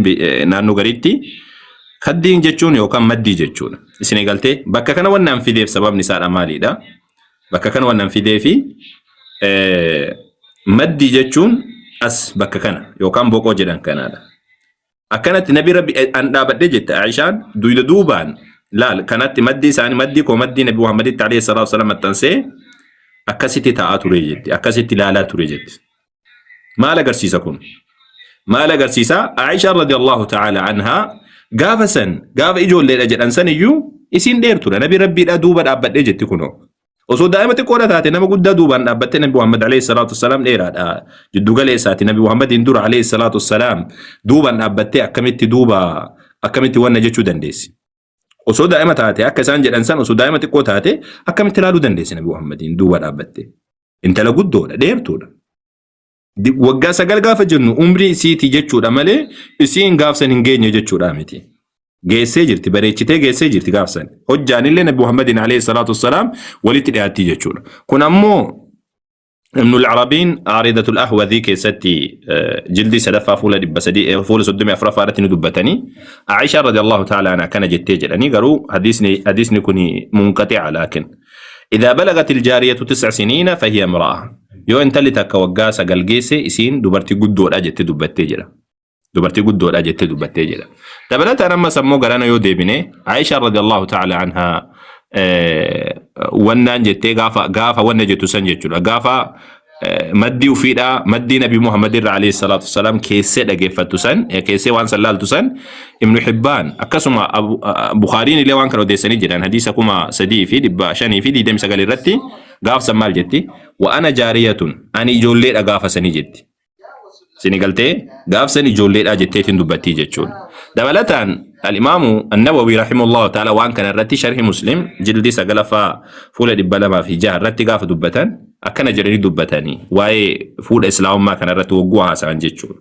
naannoo gariitti khaddiin jechuun yookaan maddii jechuudha. Isin eegaltee bakka kana wannaan fideef sababni isaadha maalidha? Bakka kana wannaan fideefi maddii jechuun as bakka kana yookaan boqoo jedhan kanaadha. Akkanatti nabi rabbi an dhaabadhe jette Aishaan duyda duubaan laal kanatti maddii isaanii maddii koo maddii nabi Muhammaditti alayhi salaatu wassalaam maxxansee akkasitti taa'aa ture jette akkasitti ilaalaa ture jette. Maal agarsiisa kun? مال غرسيسا عائشة رضي الله تعالى عنها غاف إجول لجد سنيو إسين ديرتو نبي ربي لا دوبا أبد إجت كنو وصو دائما تقول ذاتي نما قد دوبا أبد نبي محمد عليه الصلاة والسلام إيراد جدو قال إساتي نبي محمد اندور عليه الصلاة والسلام دوبا أبد أكمت دوبا أكمت وانا جتشو دنديسي وصو دائما تاتي أكسان جد أنسان وصو دائما تقول تاتي أكمت لالو دنديسي نبي محمد دوبا أبد انت لقد دولا ديرتو waggaa sagal gaafa jennu umrii isiiti jechuudha malee isiin gaafsan hin geenye jechuudha miti. Geessee jirti bareechitee geessee jirti gaafsan. Hojjaanillee Nabi Muhammadin alayhi salaatu wassalaam walitti dhiyaatti jechuudha. Kun ammoo Ibn al-Arabiin Aaridatul Ahwadhii keessatti jildii sadaffaa fuula 34 irratti ni dubbatanii Aisha radiyallahu ta'ala anha kana jettee jedhanii garuu hadiisni kun munqati'a laakin إذا بلغت الجارية 9 سنين فهي امرأة يو انت اللي تكا وقا سقل جيسي اسين دوبرتي قدو الأجت دوبتي جلا دوبرتي قدو الأجت دوبتي جلا تبلت أنا ما سمو قرانا يو ديبني عائشة رضي الله تعالى عنها ونان جتي غافا ونان جتو سنجتو غافا مدي وفيدا مدي نبي محمد عليه الصلاة والسلام كيسي دقيفتو سن كيسي وان سلالتو سن ابن حبان أكسما بخارين اللي وان كانوا ديساني جدان حديثكما سدي في دبا شاني في دي دم سقال الرتي غاف سمال جتي وأنا جارية أني جولي أغاف سني جتي سني قلتي غاف سني جولي أجتي تندبتي جتشون دبلتان الإمام النووي رحمه الله تعالى وان كان الرتي شرح مسلم جلدي سقلفا فول دبلا ما في جهر رتي غاف دبتان أكنا جري دبتاني واي فول إسلام ما كان الرتي وقوها سان جتشون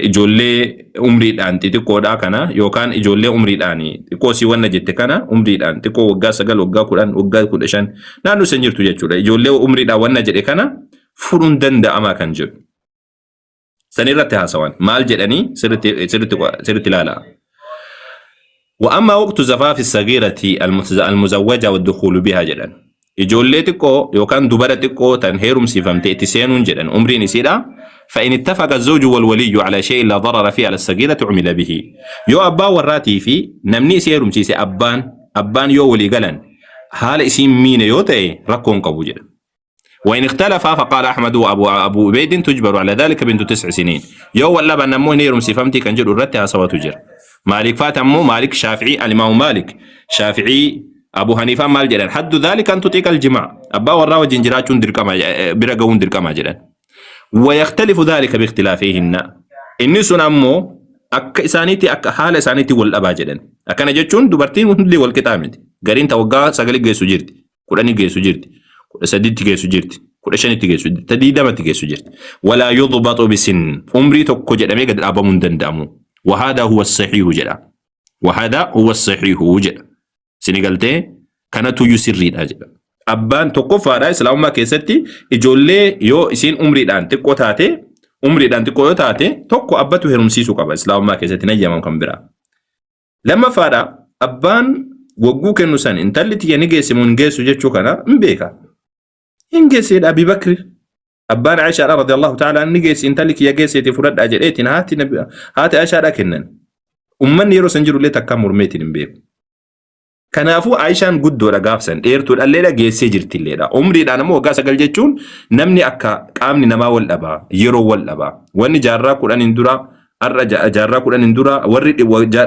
ijoollee umriidhaan xixiqqoodhaa kana yookaan ijoollee umriidhaanii xiqqoo si wanna jette kana umriidhaan xiqqoo waggaa 9 waggaa 10 waggaa 15 naannoo san jirtu jechuudha ijoollee umriidhaan wanna jedhe kana furuun danda'ama kan jedhu sanirratti haasawan maal jedhanii sirritti ilaala وأما وقت زفاف الصغيرة المزوجة والدخول بها جدا ijoollee xiqqoo yookaan dubara xiqqoo tan heerumsiifamte itti seenuun jedhan umriin isiidha فإن اتفق الزوج والولي على شيء لا ضرر فيه على الصغيرة عمل به يو أبا وراتي في نمني سيرم سيسي أبان يو ولي قلن حال اسم مين يو تأي ركون قبو جدا وإن اختلفا فقال أحمد وأبو عبيد تجبر على ذلك بنت 9 سنين يو ولا بنمو نيرم سفمتي كان جر الرتها سوا تجر مالك فاتمو مالك شافعي الإمام مالك شافعي أبو حنيفة مال جلال حد ذلك أن تطيق الجماع أبا وراء جنجراتون دركما برقون دركما جلال ويختلف ذلك باختلافهن إني سنمو أك إسانيتي أك حال إسانيتي والأبا جلال أكنا جتشون دبرتين مهندلي والكتامد قرين توقع سقلي جيسو جيرتي قراني جيسو جيرتي قل سديتي جيسو جيرتي قل شانيتي جيسو جيرتي تديدمتي جيسو جيرتي ولا يضبط بسن عمري توكو جلال قد أبا مندندامو وهذا هو الصحيح جلال وهذا هو الصحيح جلال سنغالتي كانت يسري اجل ابان توقفا اسلام ما كيستي اجولي يو اسين عمري دان تكو تاتي عمري دان تكو تاتي توكو اباتو هرمسيسو قبا اسلام ما كيستي نيام كمبرا لما فارا ابان وغو كنو سان انتلتي يعني سيمون جيسو جيتشو كانا مبيكا انجيسي ابي بكر ابان عائشه رضي الله تعالى عنها نجيس انتلك يا جيسي تفرد اجلتين هاتي نبي هاتي عائشه كنن امن يرو سنجرو لي تكامر ميتين مبيك كنافو عايشان قدو رقافسن إيرتو الليلة جيسي جرتي الليلة عمري دانا مو قاسا قل جيتشون نمني أكا قامني نما والأبا يرو والأبا واني جارا قرآن اندورا الرجاء جارا قرآن اندورا ورد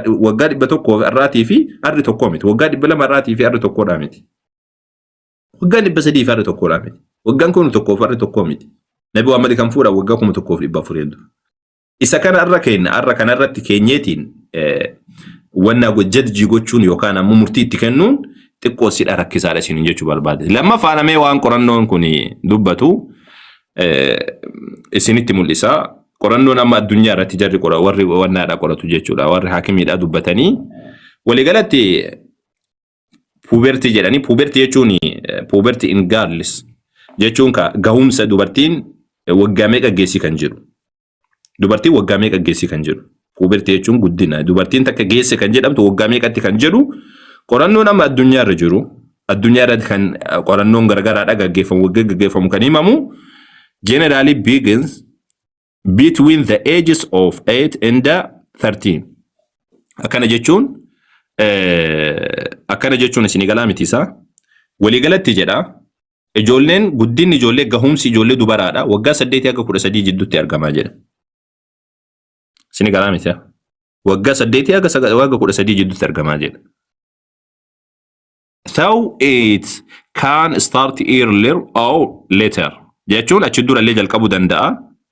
وقاد بتوكو الراتي في أرد توكومت وقاد بلا مراتي في أرد توكو رامت وقاد بسدي في أرد توكو رامت وقان كونو توكو في أرد توكومت نبي وعمد كان فورا وقاكم توكو في إبا فوريدو إسا كان أركان أرد كينيتين وانا وجد جيغوچون يوكانا ممرتي تكنون تقو سيد أركز على سنين جيچو بالباد لما فانا مي وان قرنون كوني دبتو سنتي ملسا قرنون أما الدنيا رتجري قرى وري وانا دا قرى تجيچو دا وري حاكمي دا دبتني ولغلتي puberty jedhani puberty jechuun puberty in girls jechuun ka gahumsa dubartiin waggaa meeqa geessi kan jiru dubartiin waggaa meeqa geessi kan jiru puberty jechuun guddina dubartiin takka geesse kan jedhamtu waggaa meeqatti kan jedhu qorannoon amma addunyaa irra jiru addunyaa irra kan qorannoon gargaraadha gaggeeffamu kan himamu generally begins between the ages of 8 and 13 akkana jechuun isin galaa miti isaa walii galatti jedha ijoolleen guddinni ijoollee gahumsi ijoollee dubaraadha waggaa 8 hanga 13 jidduutti argamaa jedha isin galaa miti waggaa 8 hanga 13 jidduutti argamaa jedha though it can start earlier or later jechuun achi durallee jalqabuu danda'a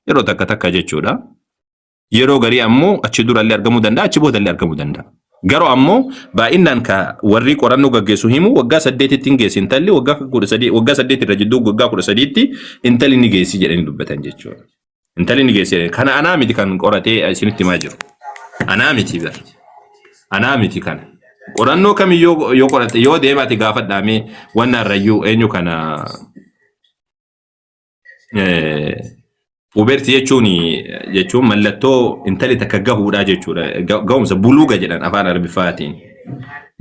yeroo takka jechuudha yeroo garii ammoo achi durallee argamuu danda'a achi boodallee argamuu danda'a garuu ammoo baay'inaan ka warri qorannoo gaggeessu himu waggaa 8tti geessi intalli waggaa 8 irra jidduu waggaa 13tti intalli ni geessi jedhanii dubbatan jechuudha intalli ni geessi kana anaa miti kan qoratee isinitti himaa jiru anaa miti kana qorannoo kamiyyuu yoo qorate yoo deemaati gaafadhaame wannan rayyuu eenyu kana puberty jechuun mallattoo intalli takka gahuudha jechuudha gahumsa buluuga jedhan afaan arabiffaatiin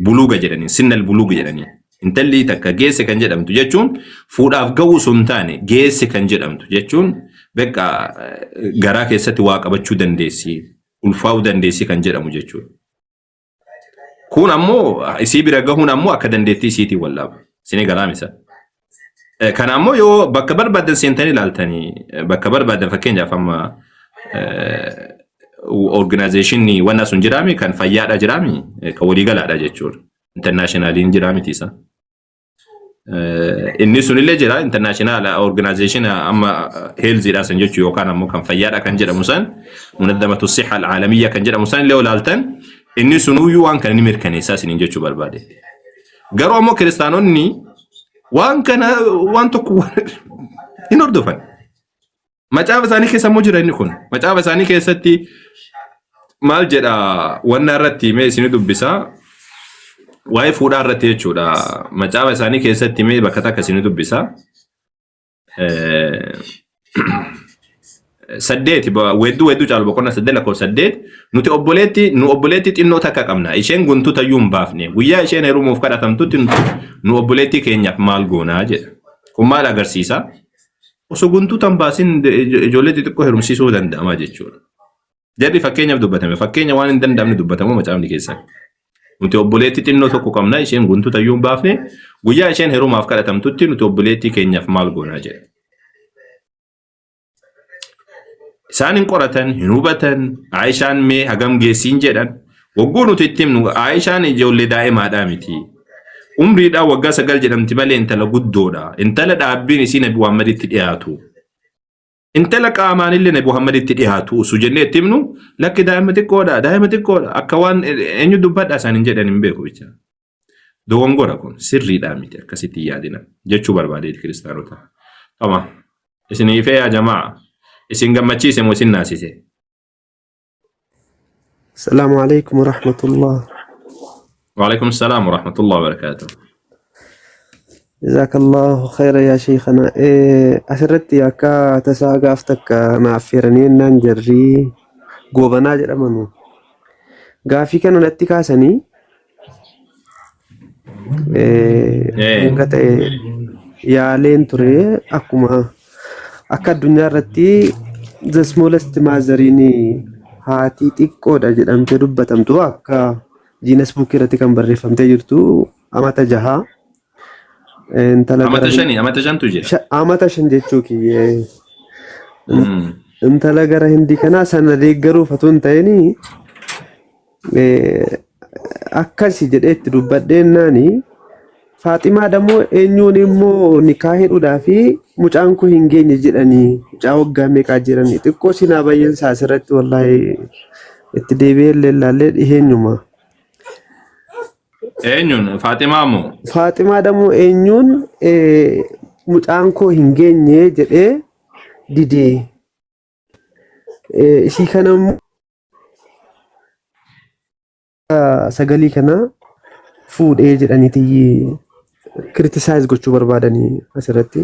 buluuga jedhanii sinnal buluuga jedhanii intalli takka geesse kan jedhamtu jechuun fuudhaaf gahuu sun taane geesse kan jedhamtu jechuun beekaa garaa keessatti waa qabachuu dandeessi ulfaa'uu dandeessi kan jedhamu jechuudha kun ammoo isii bira gahuun ammoo akka dandeettii isiitii wallaaba isinii galaamisa kana ammoo yoo bakka barbaadan seentanii ilaaltanii bakka barbaadan fakkeenyaaf amma organizationii wanna sun jiraami kan fayyaadha jiraami kan waliigalaadha jechuudha internationaliin jiraami tiisa inni sunillee jira international organization amma healthyidha san jechuu yookaan ammoo kan fayyaadha kan jedhamu san munaddamatu siha alaalamiyya kan jedhamu san illee ilaaltan inni sunuyyuu waan kana ni mirkaneessaa isiniin jechuu barbaade garuu ammoo kiristaanonni waan kana waan tokko hin hordofan macaafa isaanii keessa immoo jira inni kun macaafa isaanii keessatti maal jedha wanna irratti mee isin dubbisaa waa'ee fuudhaa irratti jechuudha macaafa isaanii keessatti mee bakka takka isin dubbisaa saddeeti wedduu caalu boqonna 8 nuti obboleetti xinnoo takka qabna isheen guntuta iyyuu hin baafne guyyaa isheen heerumuuf kadhatamtutti nu obboleetti keenyaaf maal goonaa jedha kun maal agarsiisa osoo guntuta hin baasin ijoollee xixiqqoo heerumsiisuu danda'ama jechuudha jarri fakkeenyaaf dubbatame fakkeenya waan hin danda'amne dubbatamu macaafni keessatti nuti obboleetti xinnoo tokko qabna isheen guntuta iyyuu hin baafne guyyaa isheen heerumaaf kadhatamtutti nuti obboleetti keenyaaf maal goonaa jedha isaan hin qoratan hin hubatan Aishaan mee hagam geessiin jedhan wagguu nuti itti himnu Aishaan ijoollee daa'imaadhaa miti umriidhaan waggaa 9 jedhamti malee intala guddoodha intala dhaabbiin isii Nabi Muhammaditti dhiyaatu intala qaamaanillee Nabi Muhammaditti dhiyaatu usu jennee itti himnu lakki daa'ima xiqqoodha akka waan eenyu dubbadhaa isaan hin jedhan hin beeku jecha dogongora kun sirriidhaa miti akkasitti yaadina jechuu barbaadeeti kiristaanota tamam isinii fee yaa jamaa isin gammachiise moo isin naasise السلام عليكم ورحمة الله. وعليكم السلام ورحمة الله وبركاته. جزاك الله خيرا يا شيخنا. أسرت يا كا تساقا أفتك مع فيرنين ننجري قوبنا جرمانو قافي كانوا نتكاسني نكت يا لين تري أكما أكاد دنيا رتي the smallest مازريني هاتي xiqqoodha jedhamtee dubbatamtu akka jiinas buukii irratti kan barreeffamtee jirtu amata 6 amata 5tu jira amata 5 jechuu kiyyee intala gara hindi kana sana deeggaruuf otoo hin ta'ini akkasi jedheetti dubbadheennaani Faaximaa dammoo eenyuun immoo nikaa hidhuudhaa fi mucaan kun hin geenye jedhanii mucaa waggaa meeqaa jiranii xiqqoo sinaa baay'een saasirratti wallahi itti deebi'ee ilaallee dhiheenyuma. Eenyuun Faaximaa moo? Faaximaa dammoo eenyuun mucaan koo hin geenye jedhee didee isii kana sagalii kana fuudhee jedhaniiti criticize gochuu barbaadanii asirratti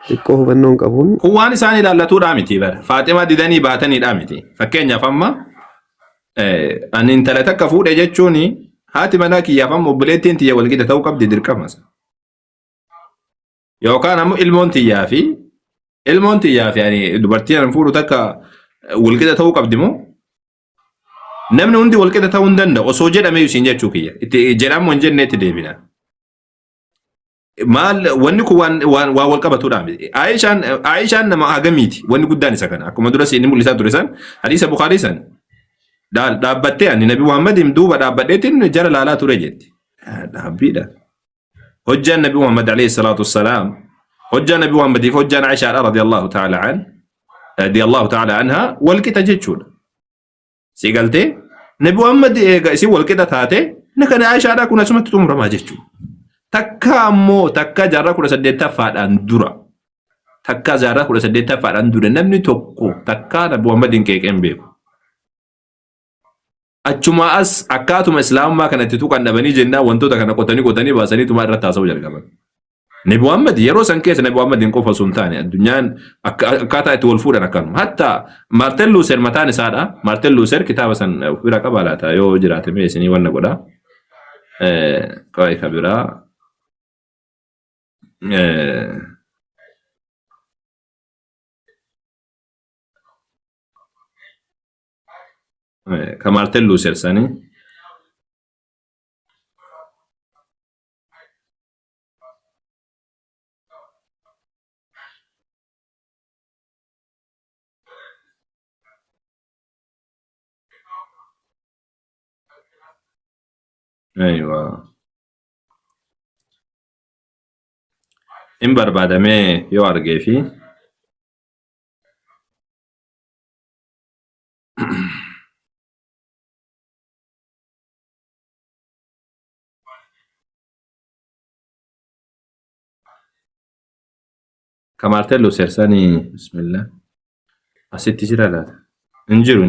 xiqqoo hubannoon qabuun kun waan isaan ilaallatuudhaa miti bara Faaximaa didanii baataniidhaa miti fakkeenyaaf amma ani intala takka fuudhe jechuun haati manaa kiyyaaf amma obboleettiin tiyya walqixa ta'uu qabdi dirqamas yookaan ammoo ilmoon tiyyaa fi yani dubartiin an fuudhu takka walqixa ta'uu qabdi moo namni hundi walqixa ta'uu hin danda'u osoo jedhamee isin jechuu kiyya itti jedhamu hin jenneetti deebina maal wanni kun waan wal qabatuudha Aishaan nama hagamiiti wanni guddaan isa kana akkuma dura inni mul'isaa ture san hadiisa Bukhaarii san dhaabbattee ani Nabi Muhammad duuba dhaabbadheetiin jara laalaa ture jetti dhaabbiidha hojjaan Nabi Muhammad alayhi salaatu wassalaam hojjaan Nabi Muhammad fi hojjaan Aishaa radiyallahu ta'ala anha walqixa jechuudha si galtee Nabi Muhammad si walqixa taate nakana Aishaadhaa kun asumatti xumuramaa jechuudha takka ammoo takka jaarraa 18ffaadhaan dura namni tokko takka Nabi Muhammad hin qeeqeen beeku achuma as akkaatuma islaamummaa kanatti tuqan dhabanii jennaan wantoota kana qotanii baasanii tumaa irratti haasa'uu jalqaban Nabi Muhammad yeroo san keessa Nabi Muhammad hin qofa sun taane addunyaan akkaataa itti wal fuudhan akkanuma hatta Martin Luther mataan isaadha Martin Luther kitaaba san bira qaba laata yoo jiraate mee isinii wanna godha qaayika biraa ka Martin Luther sani ايوه in barbaadamee yoo argee fi ka Martin Luther sanii bismillah asitti jira laata hin jiru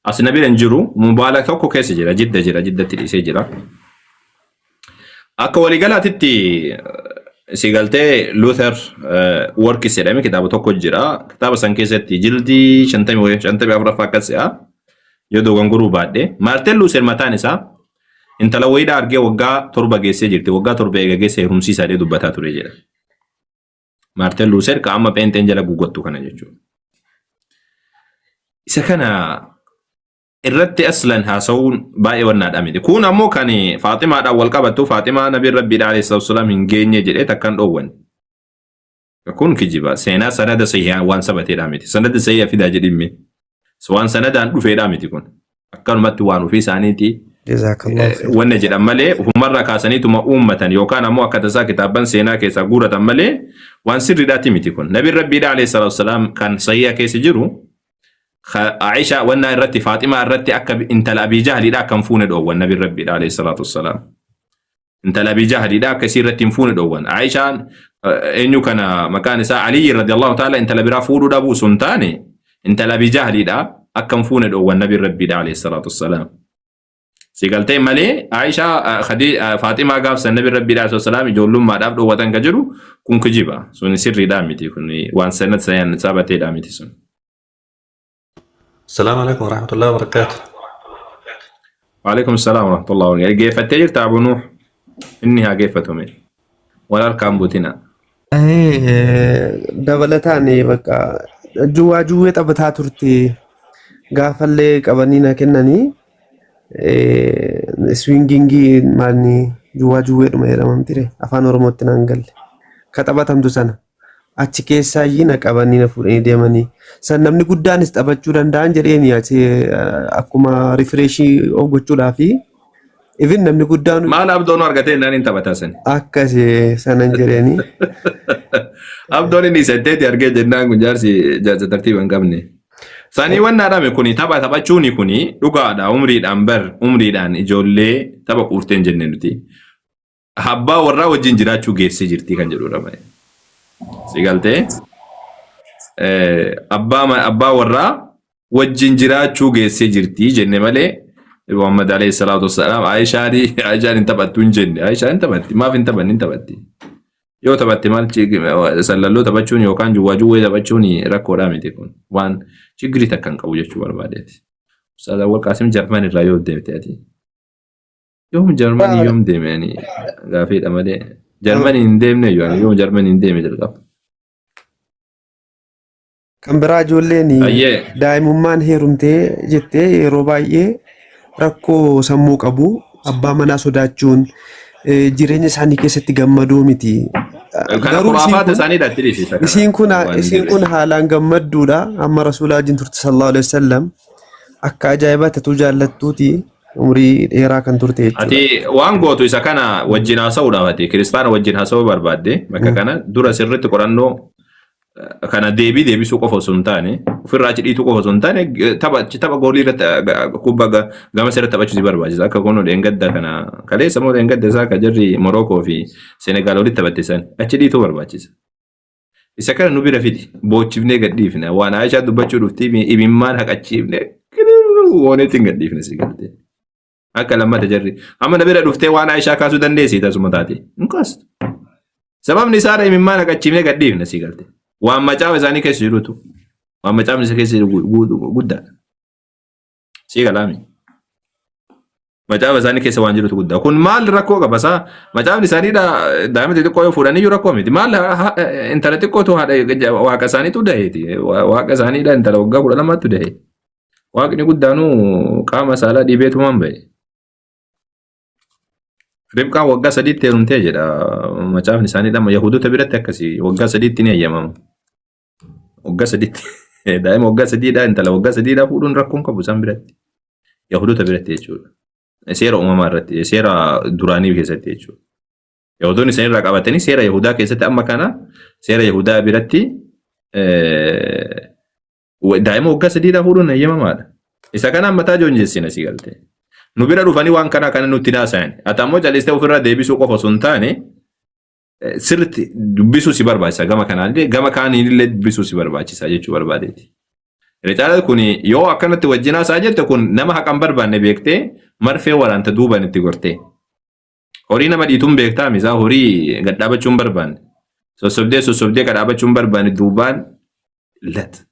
as nabira hin jiru mubaala tokko keessa jira jiddatti dhiisee jira akka waliigalaatitti si galtee Luther workis jedhame kitaaba tokko jira kitaaba san keessatti jildii 54 akkasi'a yoo dogongoruu baadhe Martin Luther mataan isaa intala wayiidhaa argee waggaa 7 geessee jirti waggaa 7 eega geessee heerumsiisaa dhee dubbataa ture jedha Martin Luther ka amma peenteen jala guggottu kana jechuudha isa kana irratti aslan haasawuun baay'ee wannaadha miti kun ammoo kan Faaximaadhaan wal qabattu Faaximaa Nabi Rabbii alayhi salaam hin geenye jedhee takkan dhoowwan كون كجيبا سينا سند صحيح وان سبتي دامتي سند صحيح في داجي ديمي سوان سند ان دفي دامتي كون اكل مت وان في سانيتي جزاك الله خير وانا جد مالي ومره كاسنيتو ما امه يوكان مو كتسا كتابن سينا كيسا غوره مالي وان سر داتي متي كون نبي ربي عليه الصلاه والسلام كان صحيح كيس جرو عائشه وانا رتي فاطمه رتي اكب انت لابي جهل دا كان فون دو والنبي ربي عليه الصلاه والسلام انت لابي جهل دا كثير تنفون دو عائشه انو كان مكان سا علي رضي الله تعالى انت لبرا فودو دابو سنتاني انت لبي جهلي دا اكم فون دو والنبي ربي عليه الصلاه والسلام سيغلتي مالي عائشه خدي فاطمه غاف النبي ربي عليه الصلاه والسلام جولم ما داب دو وطن كجرو كون كجيبا سوني سر دامتي كوني وان سنه سيان ثابته دامتي سون. السلام عليكم ورحمة الله وبركاته. وعليكم السلام ورحمه الله وبركاته. كيف تجيك تابو نوح انها كيف تمي ولا الكامبوتينا dabalataani bakka juwaa juwee taphataa turte gaafallee qabanii na kennanii swingingii maalni juwaa juwee dhuma jedhamamtire afaan oromootti naan galle ka taphatamtu sana achi keessaayyii na qabanii na fuudhanii deemanii san namni guddaanis taphachuu danda'an jedheeni akkuma rifreeshii gochuudhaafi even namni guddaan maal abdoon argatee naan taphatasan akkasii sanan jedheeni abdoon inni saddeeti argee jennaan kun jaarsi jaarsa tartiiban qabne sanii wanna adame kuni taphachuuni kuni dhugaadha umriidhaan ijoollee tapha quurteen jenne nuti abbaa warraa wajjin jiraachuu geessee jirti kan jedhudha malee sigaltee abbaa warraa wajjin jiraachuu geessee jirti jenne malee Muhammad alayhi salatu wassalam Aishaan intabattu jenne Aishaan intabatti maaf intabanni intabatti yoo tabatti maal sallaloo tabachuun yookaan juwaa tabachuun rakkoodhaa miti kun waan chigri takkan qabu jechuu barbaadeeti. Ustaaz Awwal Qaasim Jarman irraa yoo deemte ati yoom Jarman yoom deemeni gaafeedha malee Jarman hin deemne yoom Jarman hin deeme jalqaba. Kan biraa ijoolleen daa'imummaan heerumtee jettee yeroo baay'ee rakkoo sammuu qabu abbaa manaa sodaachuun jireenya isaanii keessatti gammaduu miti. Garuu isiin kun haalaan gammadduudha amma rasuulaa wajjin turte sallallahu alaihi wasallam akka ajaa'ibaa tatu jaallattuuti umrii dheeraa kan turte jechuudha. Ati waan gootu isa kana wajjin haasa'uudhaaf ati kiristaana wajjin haasa'uu barbaadde bakka kana dura sirriitti qorannoo kana deebisuu qofa osoo hin taane ofirraa cidhiitu qofa osoo hin taane tapha goolii irratti kubbaa gama sirriitti taphachuu si barbaachisa akka kun dheengadda kana kaleessa moo dheengadda isaa akka jarri Morookoo fi Senegaal walitti taphattisan achi dhiituu barbaachisa. Isa kana nu bira fidi boochifnee gadhiifne waan Aishaa dubbachuu dhufti imimmaan haqachiifne wooneetiin gadhiifne si galte. Akka lammata jarri amma na bira dhuftee waan Aishaa kaasuu dandeessi tasuma taate hin kaastu. Sababni isaadha imimmaan haqachiifne gadhiifne si galte. Waan macaafa isaanii keessa jirutu waan macaafni isa keessa guddaadha. Si galaami. Macaafa isaanii keessa waan jirutu guddaa. Kun maal rakkoo qabasaa macaafni isaanii daa'ima xixiqqoo yoo fuudhanii iyyuu rakkoo miti. Maal intala xiqqootu waaqa isaaniitu daheeti. Waaqa isaaniidha intala waggaa 12tu dahe. Waaqni guddaanuu qaama saalaa dhibeetumaan bahe. Ribqaan waggaa 3 heerumtee jedha macaafni isaaniidha amma Yahudoota biratti akkasii waggaa 3 ni eeyyamamu. Waggaa 3 daa'ima waggaa 3dha intala waggaa 3dha fuudhuun rakkoon qabu isaan biratti. Yahudoota biratti jechuudha. Seera uumamaa irratti seera duraanii keessatti jechuudha. Yahudoonni isaan irraa qabatanii seera Yahudaa keessatti amma kana seera Yahudaa biratti daa'ima waggaa 3dha fuudhuun eeyyamamaadha. Isa kana ammataa joonjeessina si galte. Nu bira dhufanii waan kana nutti naasayan. Ati ammoo calistee ofirraa deebisuu qofa osoo hin taane sirriitti dubbisuu si barbaachisa gama kanaan gama kaaniinillee dubbisuu si barbaachisa jechuu barbaadeeti. Ricaala kun yoo akkanatti wajjin haasaa jette kun nama haqan barbaanne beektee marfee waraanta duuban itti gortee. Horii nama dhiituun beektaa misaa horii gadhaabachuun barbaanne. Sossobdee gadhaabachuun barbaanne duubaan lat.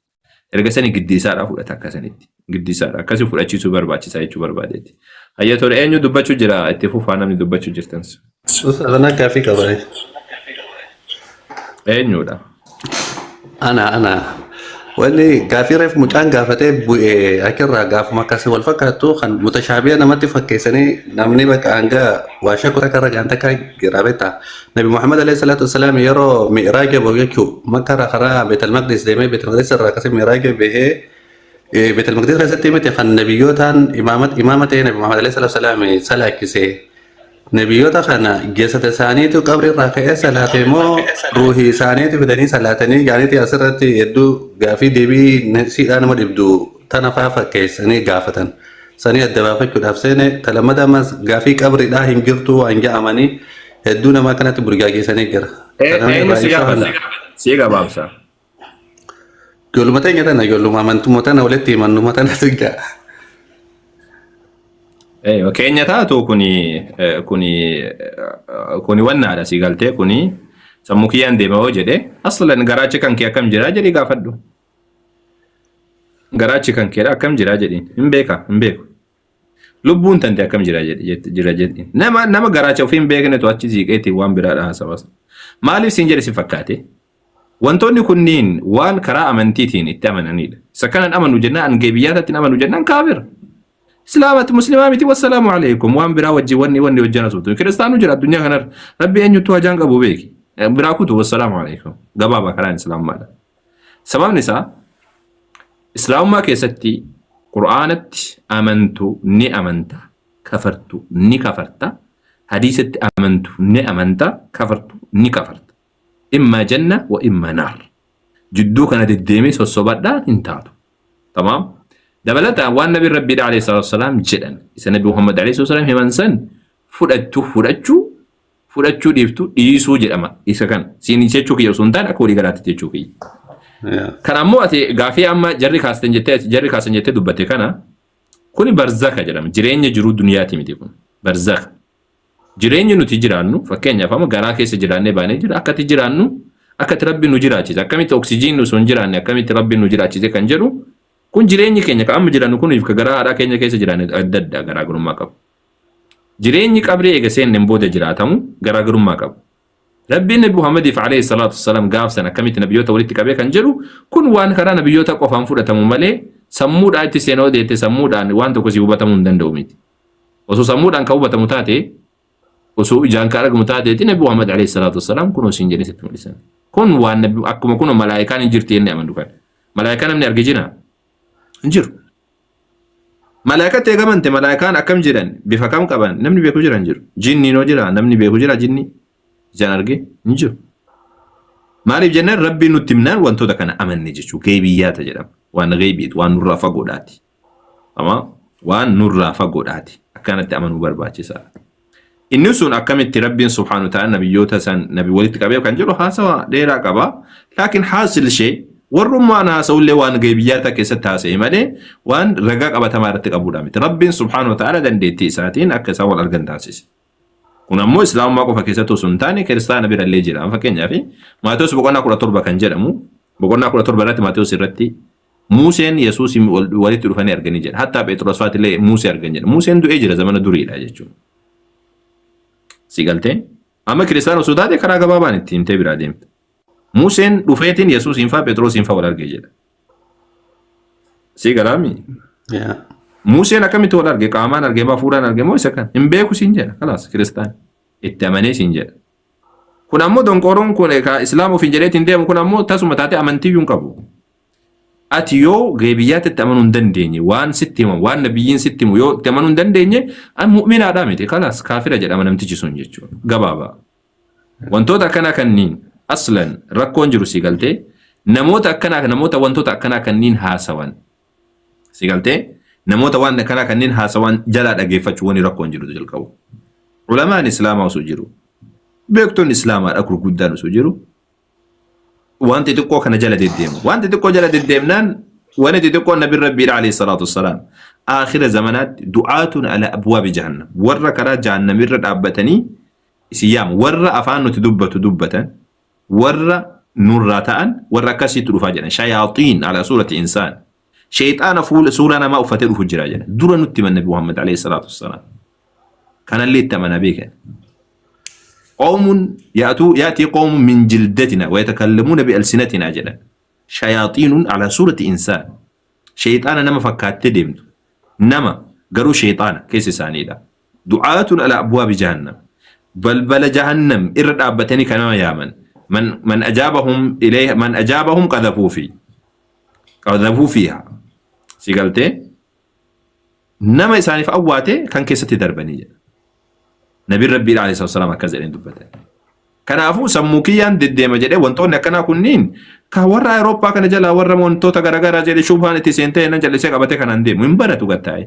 Erga sani giddiisaadhaa fudhata akkasanitti. Giddiisaadha akkasii fudhachiisuu barbaachisaa jechuu barbaadeeti. Hayya tole eenyu dubbachuu jira itti fufaa namni dubbachuu jirtan. Ana gaaffii qaba. Eenyudha? Ana Wanni gaafii reef mucaan gaafatee bu'ee akirraa gaafuma akkasii wal fakkaattu kan mutashaabiya namatti fakkeessanii namni bakka hanga waa shakura karra gaanta kan giraabetta. Nabi Muhammad alayhi salatu wassalam yeroo mi'raaja ba'u jechuu makka karaa Beetal Maqdis deemee Beetal Maqdis irraa akkasii mi'raaja bahee Beetal Maqdis keessatti miti kan nabiyyootaan imaama ta'e Nabi Muhammad alayhi salatu wassalam salaakisee nabiyyoota kana geessata isaaniitu qabri irraa ka'ee salaate moo ruuhii isaaniitu fidanii salaatanii gaaniiti asirratti hedduu gaafii deebii siidhaa nama dhibdu tana faa fakkeessanii gaafatan. Sanii adda baafachuudhaaf seene talamada ammas gaafii qabriidhaa hin jirtu waan ja'amanii hedduu nama kanatti burgaageessanii jira. Si gabaabsa. Ijoolluma teenya tana ijoolluma amantummaa tana walitti himannuma tana sigaa. Keenya taatu kuni wannaadha si galtee kuni sammuu kiyyaan deema hoo jedhe aslan garaachi kan kee akkam jira jedhi gaafadhu. Garaachi kan kee akkam jira jedhi hin beeku. Lubbuun tante akkam jira jedhi. Nama garaacha ofii hin beeknetu achi siiqeetti waan biraadha haasawasa. Maaliif siin jedhe si fakkaate? Wantoonni kunniin waan karaa amantiitiin itti amananidha. Isa kanan amanu jennaan geebiyyaatatti amanu jennaan kaafira. Islaamat muslimaamiti wassalamu alaykum waan biraa wajji wanni wajjana suutu kiristaanu jira addunyaa kanar rabbi eenyutu hajaan qabu beeki biraa kutu wassalamu alaykum gabaaba karaan islaammaadha. Sababni isaa islaamummaa keessatti qur'aanatti amantu ni amanta kafartu ni kafarta hadiisatti amantu ni amanta kafartu ni kafarta imma janna wa imma naar jidduu kana deddeemee sossobadhaa hin taatu. Tamaam. Dabalata waan nabi rabbi alayhi salatu wassalam jedhan isa nabi Muhammad alayhi salatu wassalam himansan fudhachuu dhiiftu dhiisuu jedhama isa kan siin jechuu kiyya osoo hin taane akka walii galaatti jechuu kiyya. Kan ammoo ati gaafii amma jarri kaasan jettee dubbatte kana kuni barzaka jedhama jireenya jiruu duniyaati miti kun barzaka jireenyi nuti jiraannu fakkeenyaaf amma garaa keessa jiraannee baanee jira akkati jiraannu akkati rabbi nu jiraachise akkamitti oksijiin nu sun jiraanne akkamitti rabbi nu jiraachise kan jedhu kun jireenyi keenya ka amma jiraannu kuniif ka garaa haadhaa keenya keessa jiraanne adda addaa garaagarummaa qabu. Jireenyi qabrii eega seenneen booda jiraatamu garaagarummaa qabu. Rabbiin Nabi Muhammadiif alayhi salatu wassalam gaafsan akkamitti nabiyyoota walitti qabee kan jedhu kun waan karaa nabiyyoota qofaan fudhatamu malee sammuudhaan itti seenoo deette sammuudhaan waan tokko si hubatamuu hin danda'u miti. Osoo sammuudhaan ka hubatamu taate osoo ijaan ka argamu taateeti Nabi Muhammad alayhi salatu wassalam kun osoo hin jedhe sitti mul'isan. Kun waan akkuma kun malaayikaan hin jirti jennee amannu kan. Malaayikaan namni arge jira. Injiru. Malaayikatti eegamante malaayikaan akkam jedhan bifa kam qaban namni beeku jira injiru. Jinni noo jira namni beeku jira jinni ijaan arge injiru. Maaliif jennaan rabbiin nutti himnaan wantoota kana amanne jechuu geebiyyaata jedhama. Waan geebiitu waan nurraa fagoodhaati. Ama waan nurraa fagoodhaati. Akkanatti amanuu barbaachisaadha. Inni sun akkamitti rabbiin subhaanahu ta'ala nabiyyoota san nabi walitti qabee kan jedhu haasawa dheeraa qaba. Laakiin haasil ishee warrummaan haasa'ullee waan geebiyyaata keessatti haasa'e malee waan ragaa qabatamaa irratti qabuudha miti. Rabbiin subhaanahu ta'ala dandeettii isaatiin akka isaan wal argan taasise. Kun ammoo islaamummaa qofa keessatti osoo hin taane kiristaana birallee jira. Fakkeenyaaf Maatewos boqonnaa 17 kan jedhamu boqonnaa 17 irratti Maatewos irratti Museen Yesuus walitti dhufanii arganii jedha. Hatta Phexros faatillee Musee argan jedha. Museen du'ee jira zamana duriidha jechuudha. Si galtee amma kiristaana osoo taate karaa gabaabaan itti himtee biraa deemte. Museen dhufeetiin Yesuusiin faa Phexrosiin faa wal argee jedha. Si galaami? Museen akkamitti wal arge qaamaan argee maa fuudhaan argee moo isa kan hin beeku siin jedha. Kalaas kiristaan itti amanee siin jedha. Kun ammoo donqoroon kun islaama ofiin jedheetiin deemu kun ammoo tasuma taate amantiyyuu hin qabu. Ati yoo geebiyyaatti itti amanuu hin dandeenye waan sitti himu waan nabiyyiin sitti himu yoo itti amanuu hin dandeenye an mu'minaadhaa miti kalaas kaafira jedhama namtichi sun jechuudha. Gabaabaa. Wantoota akkanaa kanniin aslan rakkoon jiru si galtee namoota akkanaa namoota wantoota akkanaa kanniin haasawan si galtee namoota waan akkanaa kanniin haasawan jalaa dhageeffachuu wani rakkoon jiru jalqabu. Ulamaan islaamaa osoo jiru beektoonni islaamaa gurguddaan osoo jiru wanti xiqqoo kana jala deddeemu wanti xiqqoo jala deddeemnaan wanti xiqqoo nabi rabbii alayhi salatu wassalaam aakhira zamanaatti du'aatun ala abwaabi jahannam warra karaa jahannamirra dhaabbatanii isiyaam warra afaan nuti dubbatan warra nurraa ta'an warra akkasitti dhufaa jedhan shayaaxiin ala suurati insaan shayxaana fuula suuraa namaa uffatee dhufu jira jedhan dura nutti himan nabi Muhammad alayhi salatu wassalaam kanallee itti amana beekan. قوم يأتي قوم من جلدتنا ويتكلمون بألسنتنا جدا شياطين على صورة إنسان شيطان نما فكات ديمت نما قروا شيطان كيس سانيدا دعاة على أبواب جهنم بل جهنم إرد أبتني كما يامن من أجابهم إليه من أجابهم قذفوا فيها سيقلتي نما إساني فأواته كان كيستي دربانية نبي ربي عليه الصلاة والسلام كذا دبته كان أفو سموكيان ضد مجده وانتون كنا كنين كورا أوروبا كان جلا ورا مونتو تغرغرا جل شوفان تسنتين نجل سيقبته كان عندي منبرة تغتاي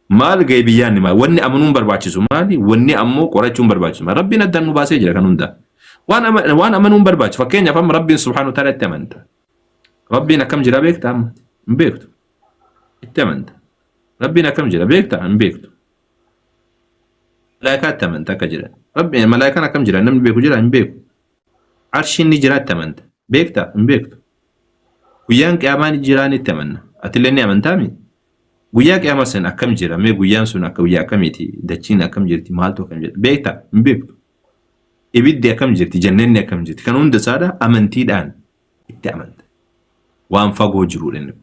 مال غيبيان ما وني أمنون برباچسو مالي وني أمو قرچون برباچسو ربي ندن مباسي جرا كانوندا وانا أمنون برباچ فكين يفهم ربي سبحانه وتعالى تمنت ربنا كم جرا بيك تام بيكتو التمنت ربنا كم جرا بيك تام بيكتو ملائكات تمنت كجرا ربنا ملائكنا كم جرا نم بيكو جرا بيكو عرشين نجرا تمنت بيكتا بيكتو ويان قيامان جيراني تمنى اتلني امنتامي guyyaa qiyama san akkam jira mee guyyaan sun akka guyyaa akkamiiti dachiin akkam jirti maaltu akkam jirti beekta hin beektu ibiddi akkam jirti jannanni akkam jirti kan hunda isaadha amantiidhaan itti amanta waan fagoo jiruudha inni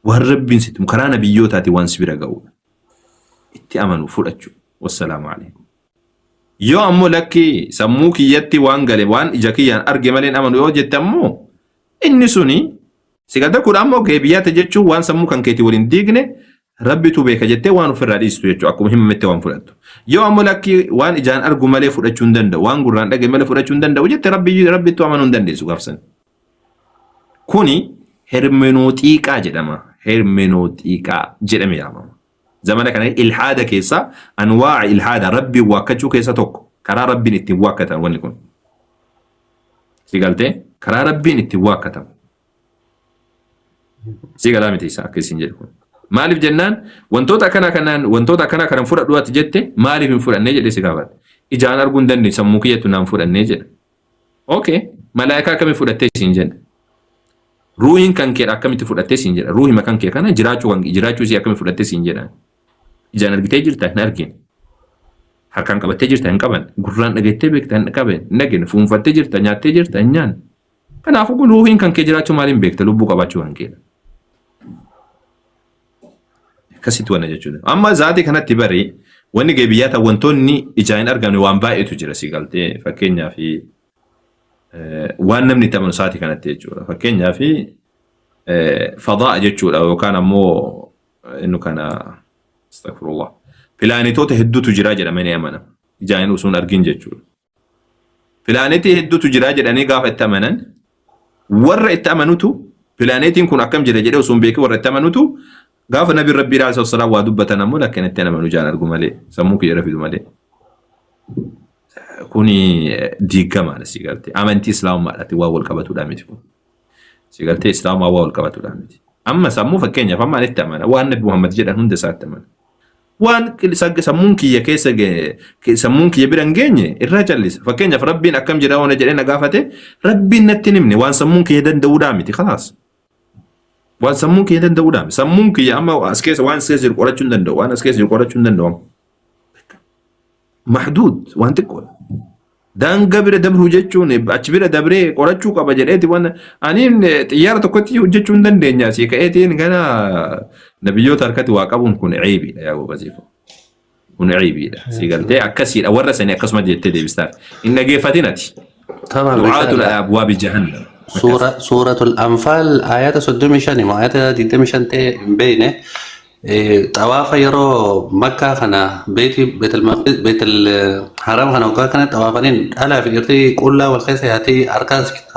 waan rabbiin sitti karaa nabiyyootaati waan sibira ga'uudha itti amanu fudhachuu wassalaamu alaikum yoo ammoo lakki sammuu kiyyatti waan gale waan ija kiyyaan arge maleen amanu yoo jette ammoo inni suni sigada kun ammoo geebiyaata jechuun waan sammuu kan keetii waliin diigne rabbitu beeka jettee waan ofirraa dhiistu jechuudha akkuma himametti waan fudhattu yoo ammoo lakki waan ijaan argu malee fudhachuu hin danda'u waan gurraan dhage malee fudhachuu hin danda'u jette rabbitu amanuu hin dandeessu gaafsan kuni hermenooxiiqaa jedhama hermenooxiiqaa jedhame yaamama zamana kana ilhaada keessa anwaa ilhaada rabbi waakkachuu keessa tokko karaa rabbiin ittiin waakkatan wanni kun sigaltee karaa rabbiin ittiin waakkatan sigala miti isa akkasiin jedhu kun maaliif jennaan wantoota akkana kanan fudhadhu ati jette maaliif hin fudhannee jedhe si gaafate ijaan arguu hin dandeenye sammuu kiyyattu naan fudhannee jedha okay malaayikaa akkamii fudhattee siin jedha ruuhiin kan kee akkamitti fudhattee siin jedha ruuhima kan kee kana jiraachuu si akkamii fudhattee siin jedha ijaan argitee jirta hin argine harkaan qabattee jirta hin qaban gurraan dhageettee beekta hin qaban hin dhagine fuunfattee jirta nyaattee jirta hin nyaanne kanaafuu ruuhiin kan kee jiraachuu maaliin beekta lubbuu qabaachuu kan keedha akkasitti waan jechuudha amma zaati kanatti bari wanni geebiyyaata wantoonni ijaan hin argamne waan baay'eetu jira si galtee fakkeenyaaf waan namni itti amanu zaati kanatti jechuudha fakkeenyaaf fadaa jechuudha yookaan ammoo innu kana astaghfirullah pilaanetoota hedduutu jira jedhamanii amanama ijaan usuun argin jechuudha pilaanetii hedduutu jira jedhanii gaafa itti amanan warra itti amanutu pilaanetiin kun akkam jira jedhee usuun beekee warra itti amanutu gaafa nabi rabbii alayhi wasallam waa dubbatan ammoo lakkeen itti amanu jaan argu malee sammuu kiyya rafidu malee kuni diigamaadha si galtee amantii islaamummaadhaati waa wal qabatudha miti kun si galtee islaamummaa waa wal qabatudha miti amma sammuu fakkeenyaaf amma itti amana waan nabi Muhammad jedhan hunda isaatti amana waan sammuun kiyya keessa sammuun kiyya bira hin geenye irraa callisa fakkeenyaaf rabbiin akkam jira waan jedhee na gaafate rabbiin natti himne waan sammuun kiyya danda'uudha miti khalaas waan sammuun kiyya danda'uudha sammuun kiyya amma as keessa waan as keessa jiru qorachuu hin danda'u waan as keessa jiru qorachuu hin danda'u mahduud waan xiqqoodha daangaa bira dabruu jechuun achi bira dabree qorachuu qaba jedheeti waan ani xiyyaara tokkotti hojjechuu hin dandeenya asii ka'eetiin kana nabiyyoota harkatti waa qabuun kun ciibiidha yaa gobaasiif kun ciibiidha si galtee akkasiidha warra sanii akkasuma jettee deebistaaf hin dhageeffatinati du'aatul abwaabi jahannam سورة الأنفال آيات 65 ما آيات 25 بينه طواف يرو مكة خنا بيت الحرام خنا وكا كانت طوافين ألا في إرتي كلها والخيس يأتي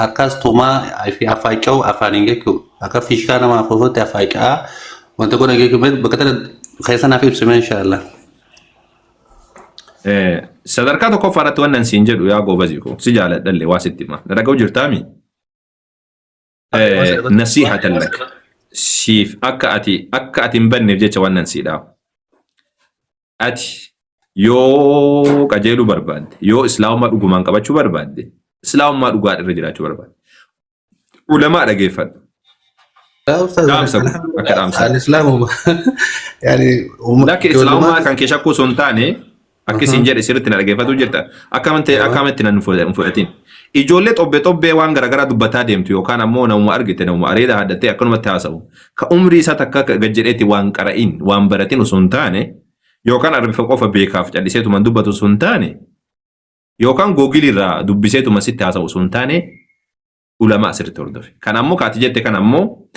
أركاز توما في أفايكو أفانينجكو أكا فيش كان ما فوت أفايكا وأنت كنا جيكو بكتر خيسنا في بسم إن شاء الله sadarkaa koffaratti waan siin jedhu yaa gobaziiko si jaaladhalle waa sitti ma dhaga'u jirtaami nasiihatan lak siif akka ati hin banneef jecha waan nan siidhaa ati yoo qajeeluu barbaadde yoo islaamummaa dhugumaan qabachuu barbaadde islaamummaa dhugaa irra jiraachuu barbaadde ulamaa dhageeffadhu الإسلام يعني لكن الإسلام ما كان كيشكو سنتاني Akkasiin jedhe sirriitti na dhageeffatu jirta. Akkamitti nan fudhatin. Ijoollee xobbee waan garaagaraa dubbataa deemtu yookaan ammoo namuma argite namuma areeda haddattee akkanumatti haasa'u. Ka umrii isaa takka gad jedheetti waan qara'in waan baratin osoo hin taane yookaan arbifa qofa beekaaf calliseetuma dubbatu osoo hin taane yookaan googilirraa dubbiseetuma sitti haasa'u osoo hin taane ulama asirratti hordofe. Kan ammoo kaati jette kan ammoo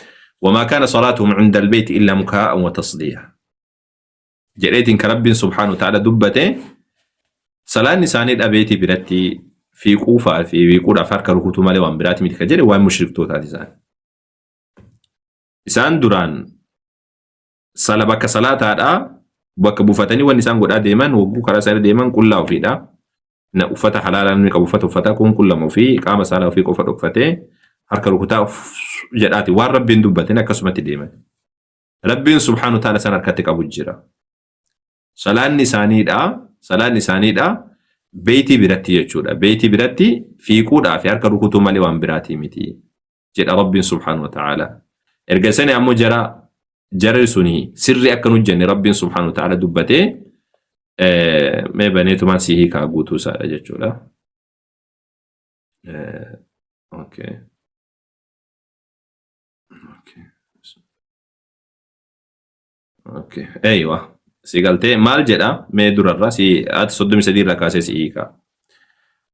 وما كان صلاتهم عند البيت إلا مكاء وتصدية. جريتين كرب سبحانه وتعالى دبته صلاة نساني الأبيتي برتي في كوفة في بيقول أفكار ركوتو مالي وان براتي متكجري وان مشرك توتا ديزان. إسان دوران صلاة بك صلاة هذا بك بوفتني والنسان قد ديمان وبو كراسر ديمان كلها وفيدا نأفتا حلالا منك بوفتا كون كلها وفي قام صلاة وفي كوفة وفته harka rukutaa jedhaati waan rabbiin dubbatin akkasumatti deeman. Rabbiin subhaanahu wa ta'ala san harkatti qabu jira. Salaanni isaaniidha beetii biratti jechuudha. Beetii biratti fiiguudhaa fi harka rukutuu malee waan biraatii miti jedha rabbiin subhaanahu wa ta'ala. Erga sani ammoo jara suni sirri akka nu jenne rabbiin subhaanahu wa ta'ala dubbatee mee baneetumaan si hiikaa guutuu isaadha jechuudha. Okay. اوكي ايوه سيقالتي مال جدا ما يدور الراس صدم سدير لك اساسيكا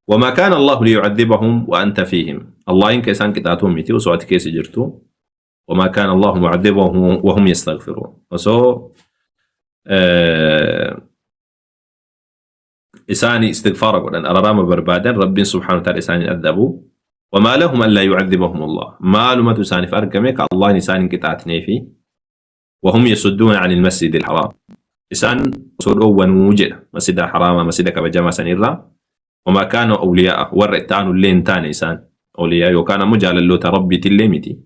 وما كان الله ليعذبهم وانت فيهم الله انك سان كتاتهم ميتي وسوات كيس جرتو وما كان الله معذبهم وهم يستغفرون وسو إساني استغفار قولن أرام بربادا رب سبحانه وتعالى إساني أذبوا وما لهم ألا يعذبهم الله ما لما تساني فأرقمك الله نساني كتاتني فيه وهم يصدون عن المسجد الحرام إسان صدوا ونوجد مسجد الحرام مسجد كبجامع سنيرا وما كانوا أولياء ورئتان اللين تاني إسان أولياء وكان مجال اللو تربي تلمتي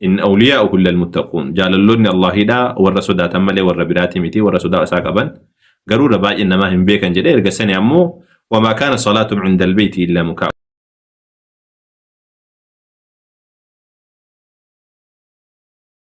إن أولياء كل المتقون جال اللون الله دا والرسول تملي والربيرات متي والرسول أساقبا قالوا رباج إنما هم بيكا جدير قسني أمو وما كان صلاتهم عند البيت إلا مكاء